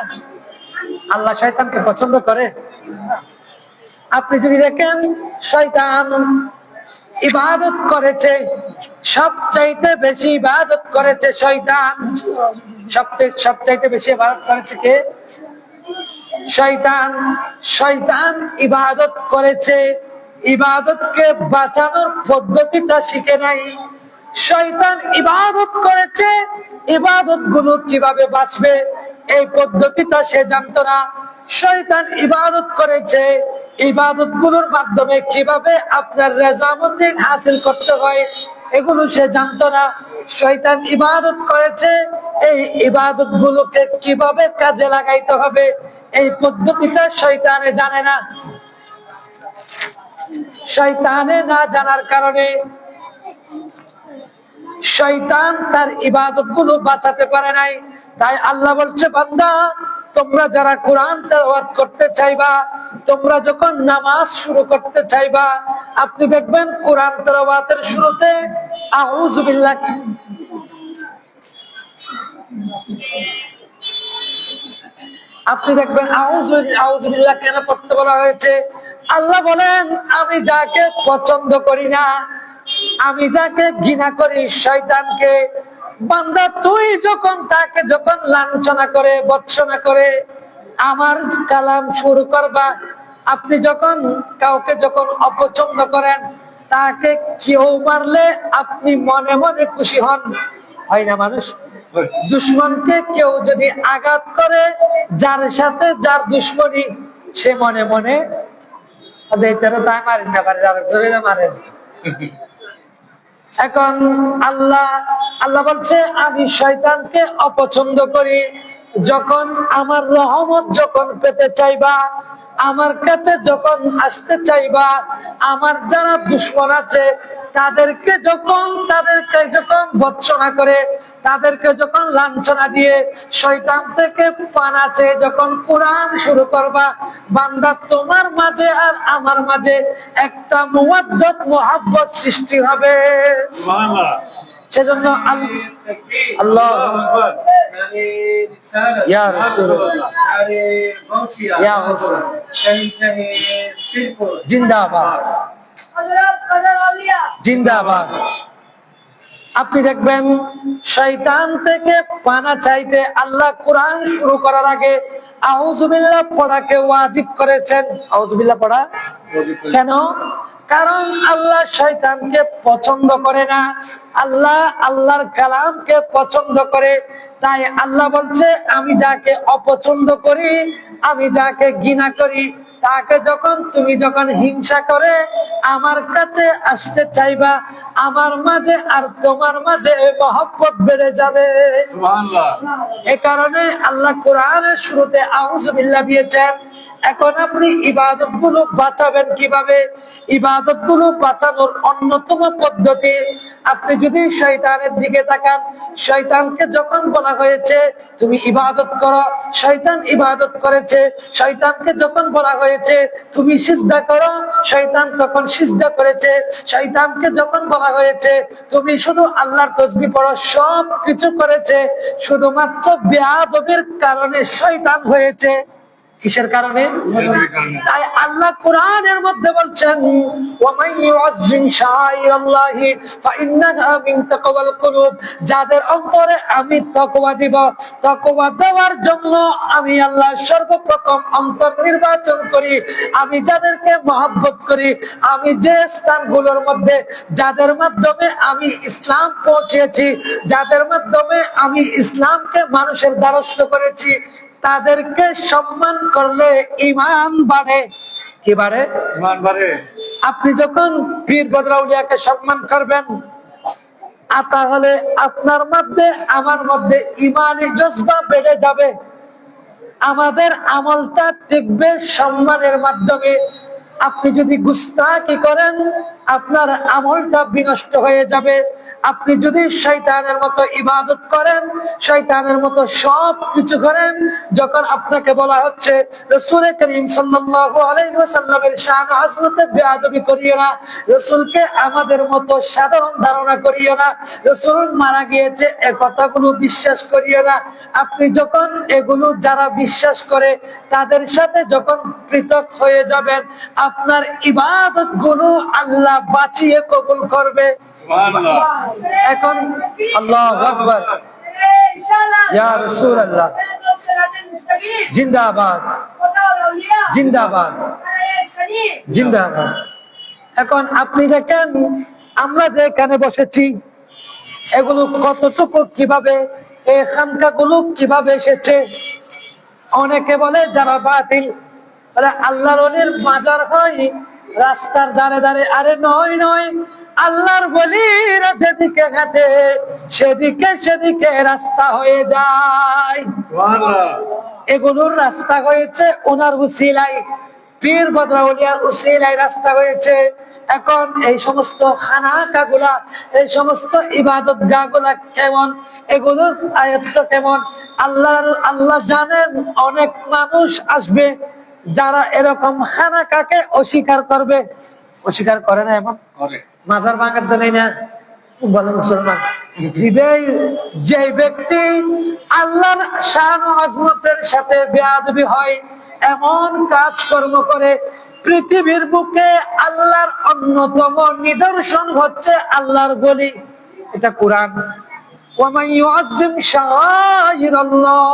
আল্লাহ শয়তানকে পছন্দ করে? আপনি যদি দেখেন শয়তান ইবাদত করেছে, সবচাইতে বেশি ইবাদত করেছে শয়তান। সবচাইতে বেশি ইবাদত করেছে কে? শয়তান। শয়তান ইবাদত করেছে, ইবাদতকে বাঁচানোর পদ্ধতিটা শিখে নাই। শয়তান ইবাদত করেছে, ইবাদত গুলো কিভাবে বাঁচবে এই পদ্ধতিটা সে জানতো না। শয়তান ইবাদত করেছে, ইবাদত গুলোর মাধ্যমে কিভাবে আপনার রেজামন্দি হাসিল করতে হয় এগুলো সে জানতো না। শয়তান ইবাদত করেছে, এই ইবাদত গুলোকে কিভাবে কাজে লাগাইতে হবে এই পদ্ধতিটা শয়তানে জানে না। শয়তানে না জানার কারণে শয়তান তার ইবাদত গুলো বাঁচাতে পারে নাই। তাই আল্লাহ বলছে বান্দা তোমরা যারা কোরআন তেলাওয়াত করতে চাইবা, তোমরা যখন নামাজ শুরু করতে চাইবা আপনি দেখবেন কোরআন তেলাওয়াতের শুরুতে আউযু বিল্লাহ আপনি দেখবেন আউযু বিল্লাহ কেন পড়তে বলা হয়েছে? আল্লাহ বলেন আমি যাকে পছন্দ করি না, আমি যাকে ঘৃণা করি শয়তানকে, বান্দা তুই যখন তাকে যখন লাঞ্ছনা করে ভৎসনা করে আমার কালাম শুরু করবা, আপনি যখন কাউকে যখন অপছন্দ করেন তাকে কেউ মারলে আপনি মনে মনে খুশি হন, হয় না মানুষ? দুশ্মনকে কেউ যদি আঘাত করে যার সাথে যার দুশ্মনী সে মনে মনে তাই মারেন না পারে মারেন। এখন আল্লাহ বলছে আমি শয়তানকে অপছন্দ করি। যখন আমার রহমত যখন পেতে চাইবা, আমার কাছে যখন আসতে চাইবা, আমার যারা দুশ্মন আছে তাদেরকে যখন ভৎসনা করে, তাদেরকে যখন লাঞ্ছনা দিয়ে শয়তান থেকে পানা চেয়ে যখন কোরআন শুরু করবা, বান্দা তোমার মাঝে আর আমার মাঝে একটা মুওয়াদ্দাত মুহাব্বত সৃষ্টি হবে। সুবহানাল্লাহ। সেজন্য আল্লাহ ইয়া রাসূলুল্লাহ ইয়া রাসূল জিন্দাবাদ জিন্দাবাদ। আপনি দেখবেন শয়তান থেকে পানা চাইতে আল্লাহ কোরআন শুরু করার আগে আউযু বিল্লাহ পড়াকে ওয়াজিব করেছেন। আউযু বিল্লাহ পড়া কেন? কারণ আল্লাহ শয়তানকে পছন্দ করে না, আল্লাহ আল্লাহর কালামকে পছন্দ করে। তাই আল্লাহ বলছে আমি যাকে অপছন্দ করি, আমি যাকে ঘৃণা করি, তাকে তুমি যখন হিংসা করে আমার কাছে আসতে চাইবা, আমার মাঝে আর তোমার মাঝে মহব্বত বেড়ে যাবে। সুবহানাল্লাহ। এ কারণে আল্লাহ কোরআনের শুরুতে আউযু বিল্লাহ দিয়েছেন। এখন আপনি ইবাদত গুলো বাঁচাবেন কিভাবে? ইবাদত গুলো বাঁচানোর অন্যতম পদ্ধতি, আপনি যদি শয়তানের দিকে তাকান, শয়তানকে যখন বলা হয়েছে তুমি ইবাদত করো, শয়তান ইবাদত করেছে। শয়তানকে যখন বলা হয়েছে তুমি সিজদা করো, শয়তান তখন সিজদা করেছে। শয়তানকে যখন বলা হয়েছে তুমি শুধু আল্লাহর তাসবিহ পড়ো, সব কিছু করেছে। শুধুমাত্র বেয়াদবির কারণে শয়তান হয়েছে। কিসের কারণে? তাই আল্লাহ কোরআনের মধ্যে বলছেন ওয়ামান ইউআযযিম শাআইরাল্লাহি ফাইন্নাহা মিন তাকওয়াল কুলুব, যাদের অন্তরে আমি তাকওয়া দিব, তাকওয়া দেওয়ার জন্য আমি আল্লাহ সর্বপ্রথম অন্তর নির্বাচন করি। আমি যাদেরকে মহব্বত করি, আমি যে স্থানগুলোর মধ্যে যাদের মাধ্যমে আমি ইসলাম পৌঁছেছি, যাদের মাধ্যমে আমি ইসলামকে মানুষের দ্বারস্থ করেছি, তাদেরকে সম্মান করলে ঈমান বাড়ে। কি বাড়ে? ঈমান বাড়ে। আপনি যখন পীর বদরাউলিয়াকে সম্মান করবেন, তাহলে আপনার মধ্যে আমার মধ্যে ইমানি জজবা বেড়ে যাবে, আমাদের আমলটা টিকবে সম্মানের মাধ্যমে। আপনি যদি গুস্তাখি করেন, আপনার আমলটা বিনষ্ট হয়ে যাবে। আপনি যদি শয়তানের মতো ইবাদত করেন, শয়তানের মতো সব কিছু করেন, যখন আপনাকে বলা হচ্ছে রাসূল করিম সাল্লাল্লাহু আলাইহি ওয়াসাল্লামের শান আযমতে বেয়াদবি করিও না, রাসূলকে আমাদের মতো সাধারণ ধারণা করিও না, রাসূল মারা গিয়েছে এ কথাগুলো বিশ্বাস করিও না। আপনি যখন এগুলো যারা বিশ্বাস করে তাদের সাথে যখন পৃথক হয়ে যাবেন, আপনার ইবাদত গুলো আল্লাহ বাঁচিয়ে কবুল করবে। এখন আল্লাহু আকবার, ইয়া রাসূলুল্লাহ জিন্দাবাদ জিন্দাবাদ জিন্দাবাদ। এখন আপনি দেখেন আমরা যে এখানে বসেছি, এগুলো কতটুকু কিভাবে, এই খানকাগুলো কিভাবে এসেছে। অনেকে বলে যারা বাতিল, বলে আল্লাহর ওলির মাজার হয় রাস্তার ধারে ধারে। আরে নয় নয়, আল্লাহর ওলিরা যেদিকে হাঁটে সেদিকে সেদিকে রাস্তা হয়ে যায়। এগুলোর রাস্তা হয়েছে ওনার উসিলায়, পীর বদরাউলিয়ার উসিলায় রাস্তা হয়েছে। এখন এই সমস্ত খানাকা গুলা, এই সমস্ত ইবাদত গাহ গুলা কেমন, এগুলোর আয়াত কেমন, আল্লাহ জানেন। অনেক মানুষ আসবে যারা এরকম খানাকাকে অস্বীকার করবে। অস্বীকার করে না, এমন মাজার ভাঙার তো নেই না, বলে মুসলমান। যে ব্যক্তি আল্লাহর শান ও আজমতের সাথে বেয়াদবি হয়, এমন কাজকর্ম করে, পৃথিবীর বুকে আল্লাহর অন্যতম নিদর্শন হচ্ছে আল্লাহর বলি, এটা কোরআন। ওয়ামান ইউআজ্জিম শাআইরাল্লাহ,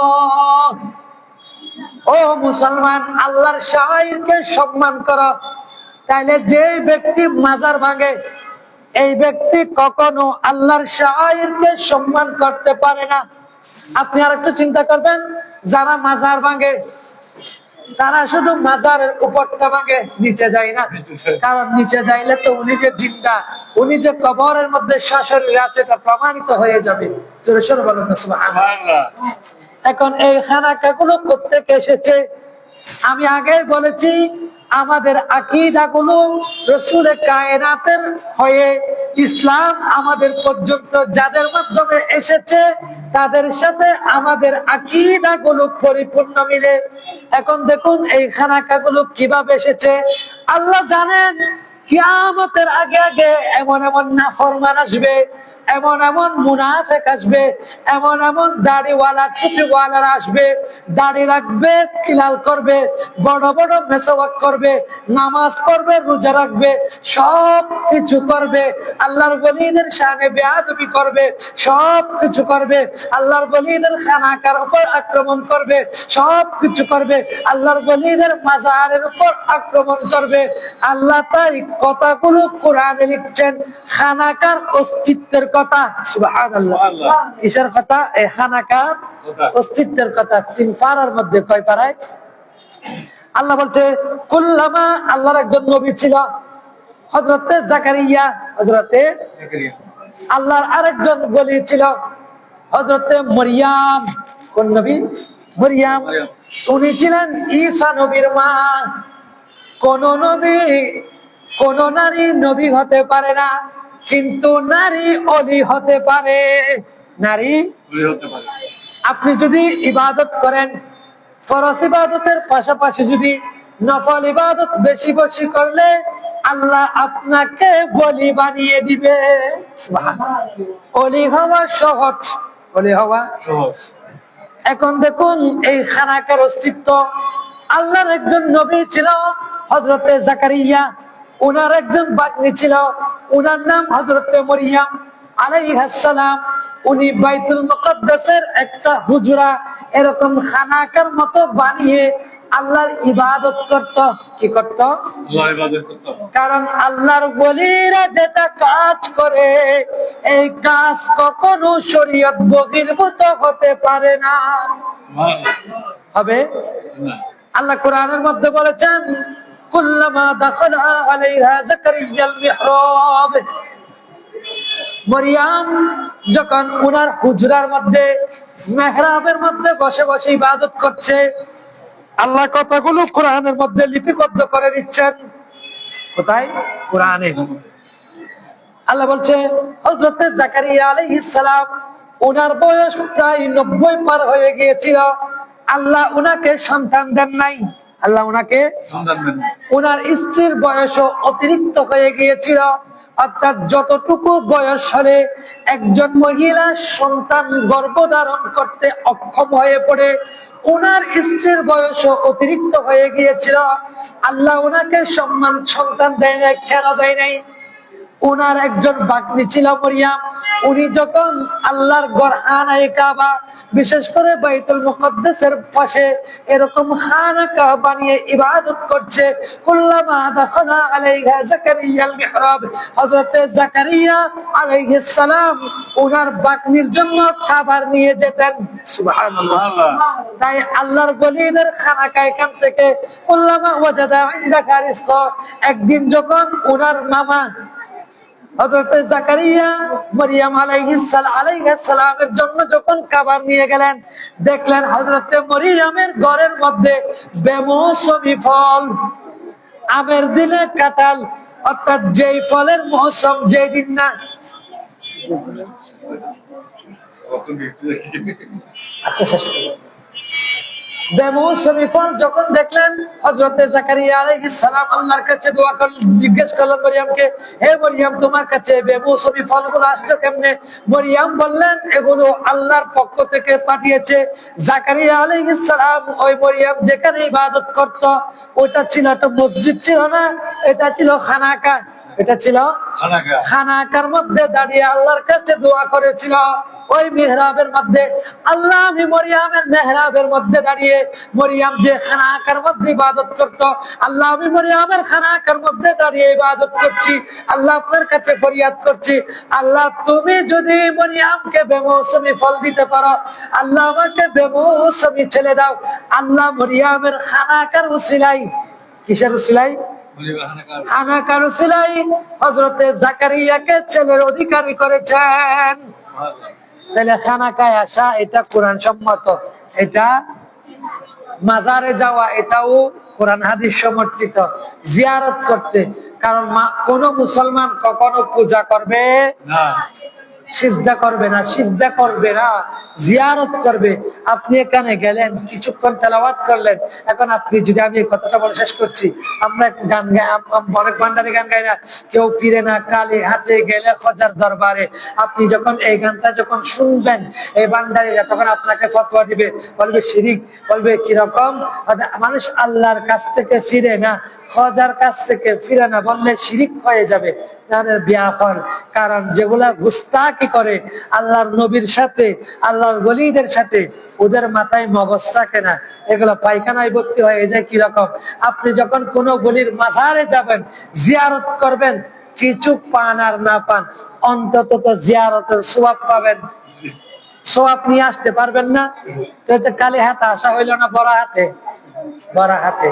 ও মুসলমান, আল্লাহর শাআইরকে সম্মান করো। তাইলে যে ব্যক্তি মাজার ভাঙে, এই ব্যক্তি কখনো আল্লাহর শাআইরকে সম্মান করতে পারে না। আপনি আরেকটু চিন্তা করবেন, যারা মাজার ভাঙে তারা শুধু মাজারের উপরটা ভাঙে, নিচে যায় না। কারণ নিচে যাইলে তো উনি যে জিন্দা, উনি যে কবরের মধ্যে সশরীরে আছে, এটা প্রমাণিত হয়ে যাবে। জোরে সোরে বলেন না সুবহানাল্লাহ। এখন এই খানাকাগুলো কোত্থেকে এসেছে? আমি আগে বলেছি, আমাদের আকীদাগুলো রাসূল কায়নাতের হয়ে ইসলাম আমাদের পর্যন্ত যাদের মাধ্যমে এসেছে, তাদের সাথে আমাদের আকীদাগুলো পরিপূর্ণ মিলে। এখন দেখুন এই খানাকাগুলো কিভাবে এসেছে। আল্লাহ জানেন কিয়ামতের আগে আগে এমন এমন নাফরমান আসবে, এমন এমন মুনাফিক আসবে, এমন এমন দাড়িওয়ালা টুপিওয়ালারা আসবে, দাড়ি রাখবে, খিলাল করবে, বড় বড় মেসওয়াক করবে, নামাজ পড়বে, রোজা রাখবে, সব কিছু করবে, আল্লাহর ওলিদের শানে বেয়াদবি করবে, সব কিছু করবে, আল্লাহর ওলিদের খানাকার উপর আক্রমণ করবে, সব কিছু করবে, আল্লাহর ওলিদের মাজারের উপর আক্রমণ করবে। আল্লাহ তাই কথাগুলো কোরআনে লিখছেন, খানাকার অস্তিত্বের কথা। সুবহানাল্লাহ। কিসের কথা? এই খানাকার অস্তিত্বের কথা। 3 পারার মধ্যে কয় পারায়? আল্লাহ বলছে কুল্লামা, আল্লাহর একজন নবী ছিল হযরতে জাকারিয়া, হযরতে আল্লাহর আরেকজন ওলি ছিল হযরতে মরিয়ম। কোন নবী? মরিয়ম। উনি ছিলেন ঈসা নবীর মা। কোন নবী, কোন নারী নবী হতে পারে না, কিন্তু নারী অলি হতে পারে। নারী হতে পারে। আপনি যদি ইবাদত করেন, ফরজ ইবাদতের পাশাপাশি যদি নফল ইবাদত বেশি বেশি করলে আল্লাহ আপনাকে বলি বানিয়ে দিবে। সুবহানাল্লাহ। অলি হওয়া সহজ, অলি হওয়া সহজ। এখন দেখুন এই খানাকার অস্তিত্ব। আল্লাহর একজন নবী ছিল হযরতে জাকারিয়া, উনার একজন বাগ্নী ছিল, উনার নাম হযরতে মরিয়ম আলাইহিস সালাম। উনি বাইতুল মুকদ্দাসের একটা হুজরা এরকম খানাকার মতো বানিয়ে আল্লাহর ইবাদত করত। কি করত? আল্লাহর ইবাদত করত। কারণ আল্লাহর ওলিরা যেটা কাজ করে, এই কাজ কখনো শরীয়ত বহির্ভূত হতে পারে না। হবে না। আল্লাহ কোরআনের মধ্যে বলেছেন কুল্লামা দাখালা আলাইহা যাকারিয়াল মিহরাব। মরিয়ম যখন উনার হুজরার মধ্যে মেহরাবের মধ্যে বসে বসে ইবাদত করছে, আল্লাহ কথাগুলো কোরআনের মধ্যে লিপিবদ্ধ করে দিচ্ছেন। কোথায়? কোরআনে। আল্লাহ বলছে হযরত জাকারিয়া আলাইহিস সালাম, ওনার বয়স প্রায় 90 পার হয়ে গিয়েছিল। আল্লাহ উনাকে সন্তান দেন নাই। আল্লাহ উনাকে সন্তান দেন। ওনার স্ত্রীর বয়সও অতিরিক্ত হয়ে গিয়েছিল। অর্থাৎ যতটুকু বয়স হলে একজন মহিলা সন্তান গর্ভধারণ করতে অক্ষম হয়ে পড়ে, ওনার স্ত্রীর বয়সও অতিরিক্ত হয়ে গিয়েছিল। আল্লাহ ওনাকে সন্তান দেয় নাই। কেন দেয় নাই? ওনার একজন বাগ্নী ছিল মরিয়ম। উনি যখন আল্লাহর ঘর খানায়ে কাবা, বিশেষ করে বাইতুল মুকদ্দাসের পাশে এরকম খানাকা বানিয়ে ইবাদত করছে, কুল্লামা দাখালা আলাইহা যাকারিয়াল মিহরাব, হযরত জাকারিয়া আলাইহিস সালাম ওনার বাগ্নির জন্য খাবার নিয়ে যেতেন। সুবহানাল্লাহ। তাই আল্লাহর ওলিদের খানাকা এখান থেকে কুল্লামা ওয়াজাদা ইনদাকা রিজকা, একদিন যখন ওনার মামা হযরত জাকারিয়া মরিয়ম আলাইহিস সালামের জন্য যখন খাবার নিয়ে গেলেন, দেখলেন হযরত মরিয়মের ঘরের মধ্যে বেমৌসুমী ফল, আমের দিনে কাঁঠাল, অর্থাৎ যেই ফলের মৌসুম যেই দিন না। আচ্ছা, শেষ করব। বেমৌসুমী ফল যখন দেখলেন, হযরত জাকারিয়া আলাইহিস সালাম আল্লাহর কাছে দোয়া করলেন, জিজ্ঞেস করলেন মরিয়মকে, হে মরিয়ম, তোমার কাছে বেমৌসুমী ফলগুলো আসলো কেমনে? মরিয়ম বললেন, এগুলো আল্লাহর পক্ষ থেকে পাঠিয়েছে। জাকারিয়া আলাইহিস সালাম ওই মরিয়ম যেখানে ইবাদত করত, ওটা ছিল একটা মসজিদ ছিল না, এটা ছিল খানাকা। এটা ছিল খানাকার মধ্যে দাঁড়িয়ে আল্লাহর কাছে দোয়া করেছিল। ওই মিহরাবের মধ্যে আল্লাহ, আমি মরিয়মের মেহরাবের মধ্যে দাঁড়িয়ে, মরিয়ম যে খানাকার মধ্যে ইবাদত করত, আল্লাহ আমি মরিয়মের খানাকার মধ্যে দাঁড়িয়ে ইবাদত করছি। আল্লাহ আপনার কাছে ফরিয়াদ করছি, আল্লাহ তুমি যদি মরিয়মকে বেমৌসুমী ফল দিতে পারো, আল্লাহ আমাকে বেমৌসুমী ছেলে দাও। আল্লাহ মরিয়মের খানাকার উসিলাই, কিসের উসিলাই? খানাকার উসিলাই হযরতে জাকারিয়াকে ছেলের অধিকারী করেছেন। তাহলে খানাকায় আসা এটা কোরআন সম্মত, এটা মাজারে যাওয়া এটাও কোরআন হাদিস সমর্থিত। জিয়ারত করতে, কারণ কোন মুসলমান কখনো পূজা করবে না, সিজদা করবে না, সিজদা করবে না, জিয়ারত করবে। আপনি এখানে গেলেন, কিছুক্ষণ তেলাওয়াত করলেন। এখন আপনি যদি, আমি এই কথাটা বলে শেষ করছি, আমরা গান গাই, অনেক ভান্ডারি গান গাই না, কেউ ফিরে না কালি হাতে গেলে খোঁজার দরবারে। আপনি যখন এই গানটা যখন শুনবেন, এই ভান্ডারিরা তখন আপনাকে ফতোয়া দিবে, বলবে শিরিক, বলবে কিরকম মানুষ আল্লাহর কাছ থেকে ফিরে না, খোঁজার কাছ থেকে ফিরে না বললে শিরিক হয়ে যাবে। কারণ যেগুলা গুস্তাখি করে আল্লাহর নবীর সাথে, আল্লাহর ওলিদের সাথে, ওদের মাথায় মগজ থাকে না, এগুলো পায়খানায় ভর্তি হয়ে যায়। কিরকম? আপনি যখন কোন গলির মাজারে যাবেন, জিয়ারত করবেন, কিছু পান আর না পান, অন্তত তো জিয়ারতের সওয়াব পাবেন। সওয়াব নিয়ে আসতে পারবেন না, তো কালি হাতে আসা হইল না, বড় হাতে। বড় হাতে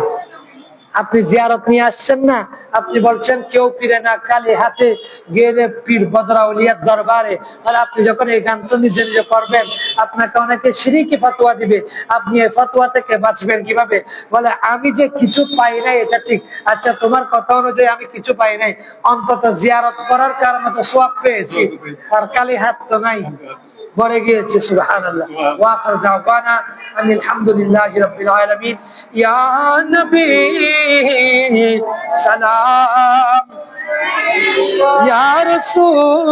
আপনি জিয়ারত নিয়ে আসছেন না, আপনি বলছেন কেউ ফিরে না কালি হাতে গেলে পীর বদরাউলিয়ার দরবারে। তাহলে আপনি যখন এই গান তো নিজে নিজে করবেন, আপনাকে অনেকে শিরকি ফতোয়া দিবে। আপনি এই ফতোয়া থেকে বাঁচবেন কিভাবে? বলে আমি যে কিছু পাই নাই, এটা ঠিক। আচ্ছা, তোমার কথা অনুযায়ী আমি কিছু পাই নাই, অন্তত জিয়ারত করার কারণে তো সওয়াব পেয়েছি, আর কালি হাত তো নাই, মরে গিয়েছে। সুবহানাল্লাহ। ওয়া আখির দাওয়ানা আনিল হামদুলিল্লাহি রাব্বিল আলামিন। ইয়া নবী সালাম, ইয়া রাসূল